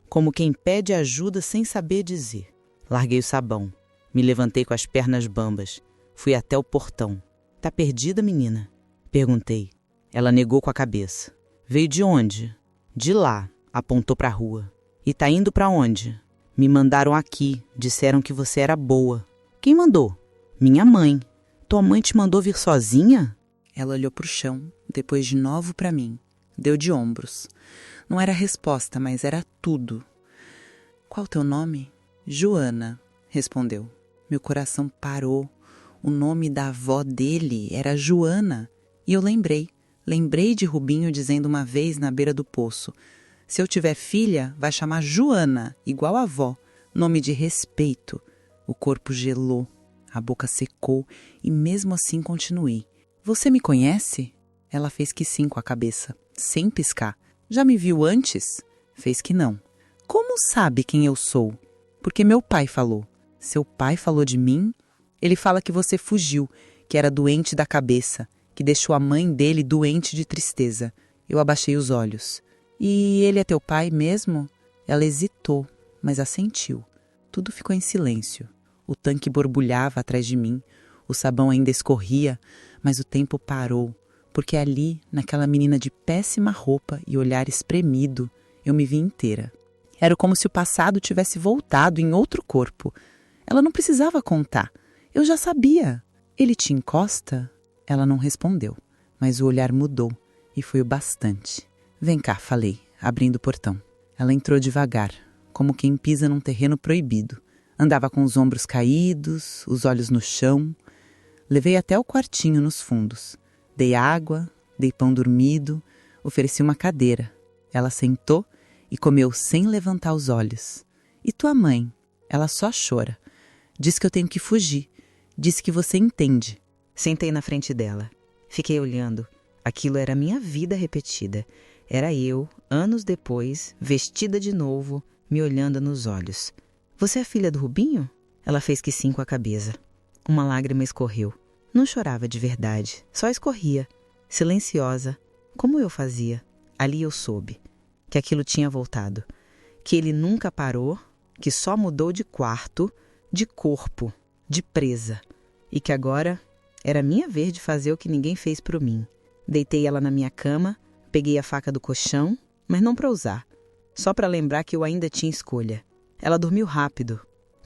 como quem pede ajuda sem saber dizer. Larguei o sabão, me levantei com as pernas bambas, fui até o portão. Tá perdida, menina? Perguntei. Ela negou com a cabeça. Veio de onde? De lá, apontou para a rua. E tá indo para onde? Me mandaram aqui, disseram que você era boa. Quem mandou? Minha mãe. Tua mãe te mandou vir sozinha? Ela olhou pro chão, depois de novo para mim. Deu de ombros. Não era resposta, mas era tudo. Qual teu nome? Joana, respondeu. Meu coração parou. O nome da avó dele era Joana. E eu lembrei de Rubinho dizendo uma vez na beira do poço: se eu tiver filha, vai chamar Joana, igual a avó, nome de respeito. O corpo gelou, a boca secou e mesmo assim continuei. Você me conhece? Ela fez que sim com a cabeça, sem piscar. Já me viu antes? Fez que não. Como sabe quem eu sou? Porque meu pai falou. Seu pai falou de mim? Ele fala que você fugiu, que era doente da cabeça, que deixou a mãe dele doente de tristeza. Eu abaixei os olhos. E ele é teu pai mesmo? Ela hesitou, mas assentiu. Tudo ficou em silêncio. O tanque borbulhava atrás de mim. O sabão ainda escorria, mas o tempo parou, porque ali, naquela menina de péssima roupa e olhar espremido, eu me vi inteira. Era como se o passado tivesse voltado em outro corpo. Ela não precisava contar. Eu já sabia. Ele te encosta? Ela não respondeu, mas o olhar mudou e foi o bastante. Vem cá, falei, abrindo o portão. Ela entrou devagar, como quem pisa num terreno proibido. Andava com os ombros caídos, os olhos no chão. Levei até o quartinho nos fundos. Dei água, dei pão dormido, ofereci uma cadeira. Ela sentou e comeu sem levantar os olhos. E tua mãe? Ela só chora. Diz que eu tenho que fugir. Diz que você entende. Sentei na frente dela. Fiquei olhando. Aquilo era minha vida repetida. Era eu, anos depois, vestida de novo, me olhando nos olhos. Você é filha do Rubinho? Ela fez que sim com a cabeça. Uma lágrima escorreu. Não chorava de verdade, só escorria, silenciosa, como eu fazia. Ali eu soube que aquilo tinha voltado, que ele nunca parou, que só mudou de quarto, de corpo, de presa, e que agora era minha vez de fazer o que ninguém fez por mim. Deitei ela na minha cama, peguei a faca do colchão, mas não para usar, só para lembrar que eu ainda tinha escolha. Ela dormiu rápido.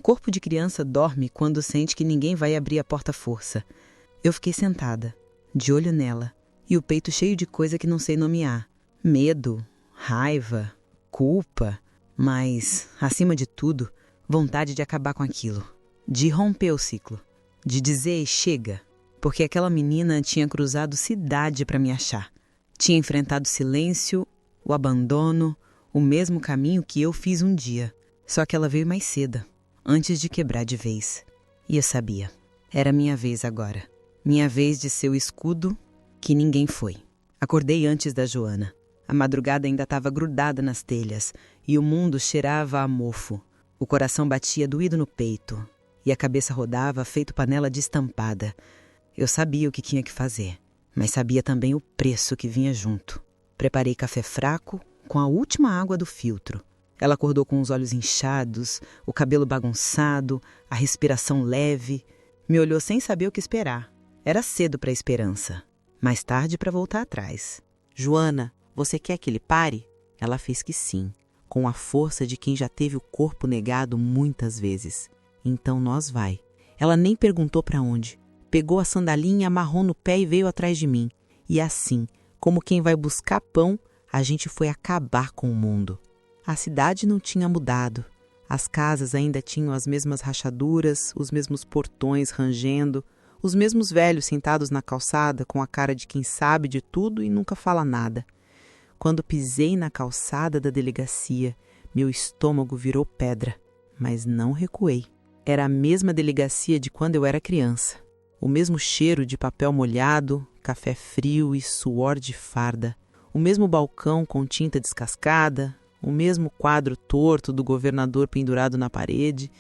Corpo de criança dorme quando sente que ninguém vai abrir a porta à força. Eu fiquei sentada, de olho nela, e o peito cheio de coisa que não sei nomear. Medo, raiva, culpa, mas, acima de tudo, vontade de acabar com aquilo. De romper o ciclo. De dizer chega, porque aquela menina tinha cruzado cidade para me achar. Tinha enfrentado o silêncio, o abandono, o mesmo caminho que eu fiz um dia. Só que ela veio mais cedo, antes de quebrar de vez. E eu sabia. Era minha vez agora. Minha vez de ser o escudo que ninguém foi. Acordei antes da Joana. A madrugada ainda estava grudada nas telhas e o mundo cheirava a mofo. O coração batia doído no peito e a cabeça rodava feito panela destampada. Eu sabia o que tinha que fazer, mas sabia também o preço que vinha junto. Preparei café fraco com a última água do filtro. Ela acordou com os olhos inchados, o cabelo bagunçado, a respiração leve. Me olhou sem saber o que esperar. Era cedo para a esperança, mais tarde para voltar atrás. Joana, você quer que ele pare? Ela fez que sim, com a força de quem já teve o corpo negado muitas vezes. Então nós vai. Ela nem perguntou para onde. Pegou a sandalinha, amarrou no pé e veio atrás de mim. E assim, como quem vai buscar pão, a gente foi acabar com o mundo. A cidade não tinha mudado. As casas ainda tinham as mesmas rachaduras, os mesmos portões rangendo, os mesmos velhos sentados na calçada com a cara de quem sabe de tudo e nunca fala nada. Quando pisei na calçada da delegacia, meu estômago virou pedra, mas não recuei. Era a mesma delegacia de quando eu era criança. O mesmo cheiro de papel molhado, café frio e suor de farda. O mesmo balcão com tinta descascada, o mesmo quadro torto do governador pendurado na parede,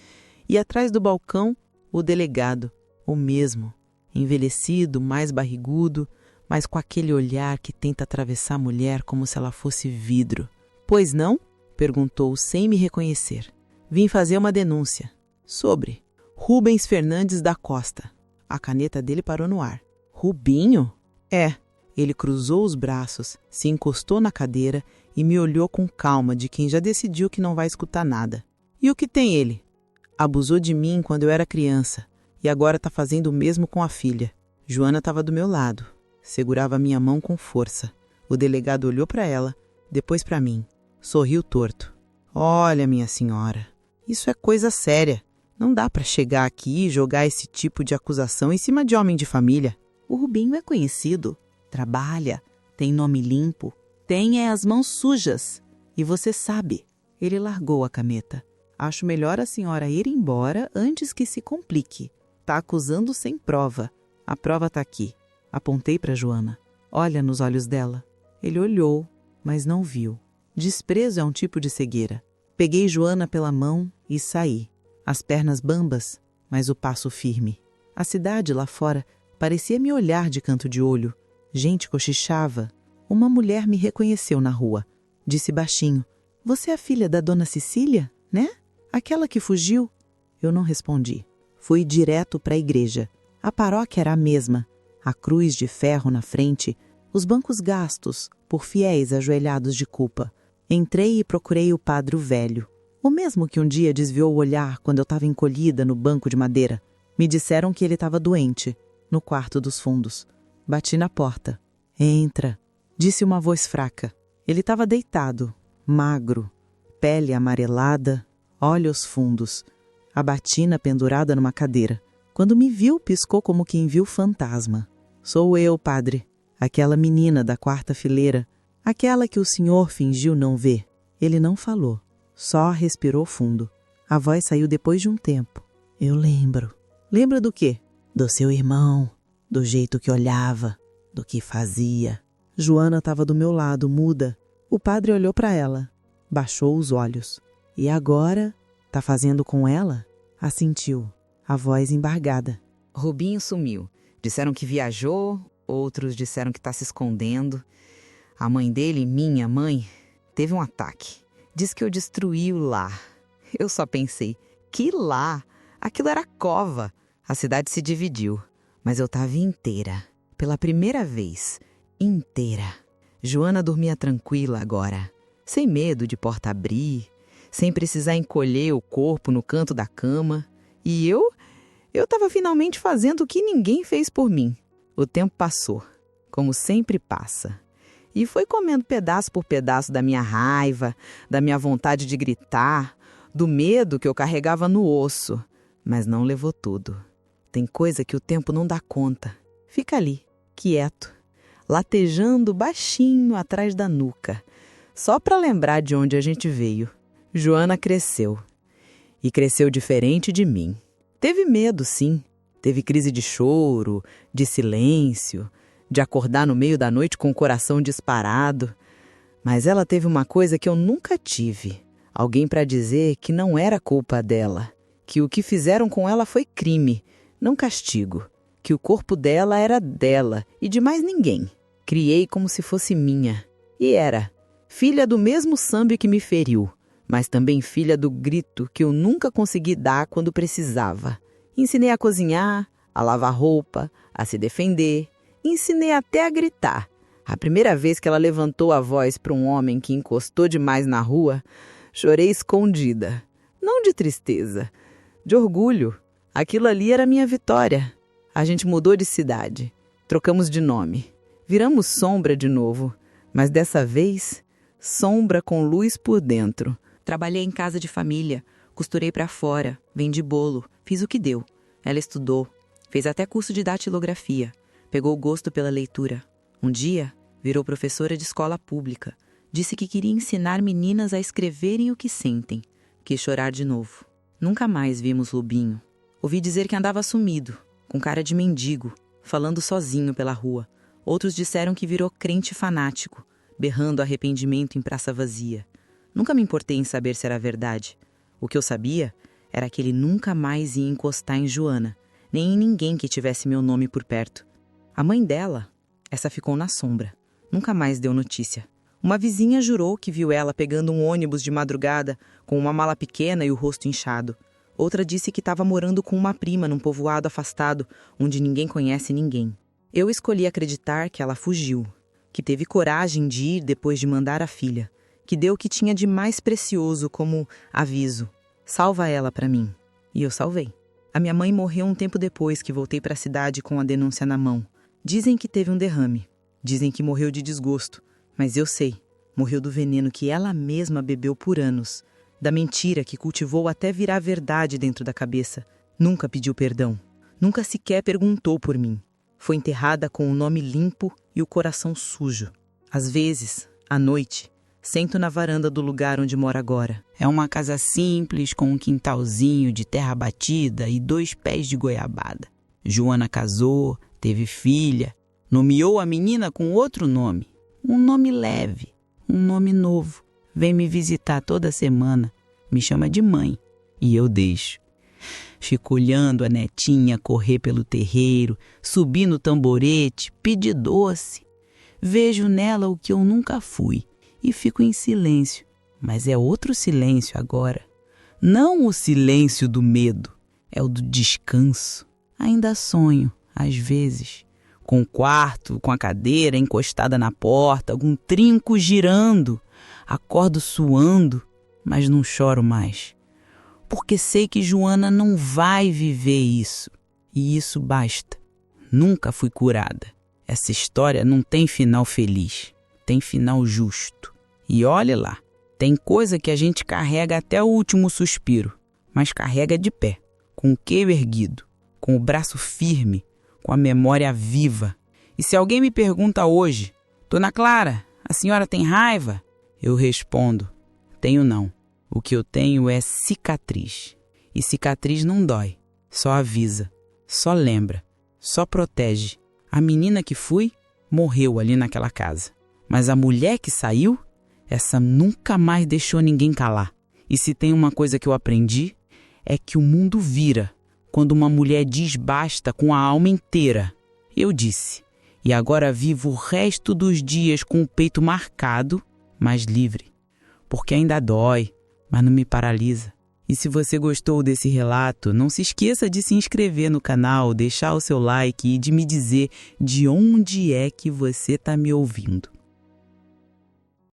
e atrás do balcão, o delegado, o mesmo, envelhecido, mais barrigudo, mas com aquele olhar que tenta atravessar a mulher como se ela fosse vidro. Pois não? Perguntou sem me reconhecer. Vim fazer uma denúncia. Sobre Rubens Fernandes da Costa. A caneta dele parou no ar. Rubinho? É. Ele cruzou os braços, se encostou na cadeira e me olhou com calma de quem já decidiu que não vai escutar nada. E o que tem ele? Abusou de mim quando eu era criança e agora está fazendo o mesmo com a filha. Joana estava do meu lado. Segurava minha mão com força. O delegado olhou para ela, depois para mim. Sorriu torto. Olha, minha senhora, isso é coisa séria. Não dá para chegar aqui e jogar esse tipo de acusação em cima de homem de família. O Rubinho é conhecido. Trabalha, tem nome limpo, tem as mãos sujas. E você sabe. Ele largou a caneta. Acho melhor a senhora ir embora antes que se complique. Tá acusando sem prova. A prova tá aqui. Apontei para Joana. Olha nos olhos dela. Ele olhou, mas não viu. Desprezo é um tipo de cegueira. Peguei Joana pela mão e saí. As pernas bambas, mas o passo firme. A cidade lá fora parecia me olhar de canto de olho. Gente cochichava. Uma mulher me reconheceu na rua. Disse baixinho: "Você é a filha da dona Cecília, né? Aquela que fugiu?" Eu não respondi. Fui direto para a igreja. A paróquia era a mesma. A cruz de ferro na frente, os bancos gastos por fiéis ajoelhados de culpa. Entrei e procurei o padre velho, o mesmo que um dia desviou o olhar quando eu estava encolhida no banco de madeira. Me disseram que ele estava doente, no quarto dos fundos. Bati na porta. "Entra", disse uma voz fraca. Ele estava deitado, magro, pele amarelada, olhos fundos, a batina pendurada numa cadeira. Quando me viu, piscou como quem viu fantasma. "Sou eu, padre, aquela menina da quarta fileira, aquela que o senhor fingiu não ver." Ele não falou, só respirou fundo. A voz saiu depois de um tempo. "Eu lembro." "Lembra do quê?" "Do seu irmão, do jeito que olhava, do que fazia." Joana estava do meu lado, muda. O padre olhou para ela, baixou os olhos. "E agora? Tá fazendo com ela?" Assentiu, a voz embargada. Rubinho sumiu. Disseram que viajou, outros disseram que está se escondendo. A mãe dele, minha mãe, teve um ataque. Diz que eu destruí o lar. Eu só pensei, que lar? Aquilo era cova. A cidade se dividiu, mas eu estava inteira. Pela primeira vez, inteira. Joana dormia tranquila agora, sem medo de porta abrir, sem precisar encolher o corpo no canto da cama. E eu estava finalmente fazendo o que ninguém fez por mim. O tempo passou, como sempre passa. E foi comendo pedaço por pedaço da minha raiva, da minha vontade de gritar, do medo que eu carregava no osso. Mas não levou tudo. Tem coisa que o tempo não dá conta. Fica ali, quieto, latejando baixinho atrás da nuca, só para lembrar de onde a gente veio. Joana cresceu. E cresceu diferente de mim. Teve medo, sim. Teve crise de choro, de silêncio, de acordar no meio da noite com o coração disparado. Mas ela teve uma coisa que eu nunca tive. Alguém para dizer que não era culpa dela. Que o que fizeram com ela foi crime, não castigo. Que o corpo dela era dela e de mais ninguém. Criei como se fosse minha. E era. Filha do mesmo Sambi que me feriu, mas também filha do grito que eu nunca consegui dar quando precisava. Ensinei a cozinhar, a lavar roupa, a se defender. Ensinei até a gritar. A primeira vez que ela levantou a voz para um homem que encostou demais na rua, chorei escondida. Não de tristeza, de orgulho. Aquilo ali era minha vitória. A gente mudou de cidade, trocamos de nome. Viramos Sombra de novo, mas dessa vez, sombra com luz por dentro. Trabalhei em casa de família, costurei para fora, vendi bolo, fiz o que deu. Ela estudou, fez até curso de datilografia, pegou gosto pela leitura. Um dia, virou professora de escola pública. Disse que queria ensinar meninas a escreverem o que sentem. Quis chorar de novo. Nunca mais vimos Rubinho. Ouvi dizer que andava sumido, com cara de mendigo, falando sozinho pela rua. Outros disseram que virou crente fanático, berrando arrependimento em praça vazia. Nunca me importei em saber se era verdade. O que eu sabia era que ele nunca mais ia encostar em Joana, nem em ninguém que tivesse meu nome por perto. A mãe dela, essa ficou na sombra. Nunca mais deu notícia. Uma vizinha jurou que viu ela pegando um ônibus de madrugada, com uma mala pequena e o rosto inchado. Outra disse que estava morando com uma prima num povoado afastado, onde ninguém conhece ninguém. Eu escolhi acreditar que ela fugiu, que teve coragem de ir depois de mandar a filha, que deu o que tinha de mais precioso como aviso. Salva ela para mim. E eu salvei. A minha mãe morreu um tempo depois que voltei para a cidade com a denúncia na mão. Dizem que teve um derrame. Dizem que morreu de desgosto. Mas eu sei, morreu do veneno que ela mesma bebeu por anos. Da mentira que cultivou até virar verdade dentro da cabeça. Nunca pediu perdão. Nunca sequer perguntou por mim. Foi enterrada com o nome limpo e o coração sujo. Às vezes, à noite, sento na varanda do lugar onde moro agora. É uma casa simples, com um quintalzinho de terra batida e 2 pés de goiabada. Joana casou, teve filha, nomeou a menina com outro nome. Um nome leve, um nome novo. Vem me visitar toda semana, me chama de mãe e eu deixo. Fico olhando a netinha correr pelo terreiro, subir no tamborete, pedir doce. Vejo nela o que eu nunca fui e fico em silêncio. Mas é outro silêncio agora. Não o silêncio do medo, é o do descanso. Ainda sonho, às vezes, com o quarto, com a cadeira encostada na porta, algum trinco girando. Acordo suando, mas não choro mais. Porque sei que Joana não vai viver isso. E isso basta. Nunca fui curada. Essa história não tem final feliz. Tem final justo. E olhe lá, tem coisa que a gente carrega até o último suspiro. Mas carrega de pé, com o queixo erguido, com o braço firme, com a memória viva. E se alguém me pergunta hoje, Dona Clara, a senhora tem raiva? Eu respondo, tenho não. O que eu tenho é cicatriz. E cicatriz não dói, só avisa, só lembra, só protege. A menina que fui, morreu ali naquela casa. Mas a mulher que saiu, essa nunca mais deixou ninguém calar. E se tem uma coisa que eu aprendi, é que o mundo vira quando uma mulher diz basta com a alma inteira. Eu disse, e agora vivo o resto dos dias com o peito marcado, mas livre. Porque ainda dói, mas não me paralisa. E se você gostou desse relato, não se esqueça de se inscrever no canal, deixar o seu like e de me dizer de onde é que você está me ouvindo.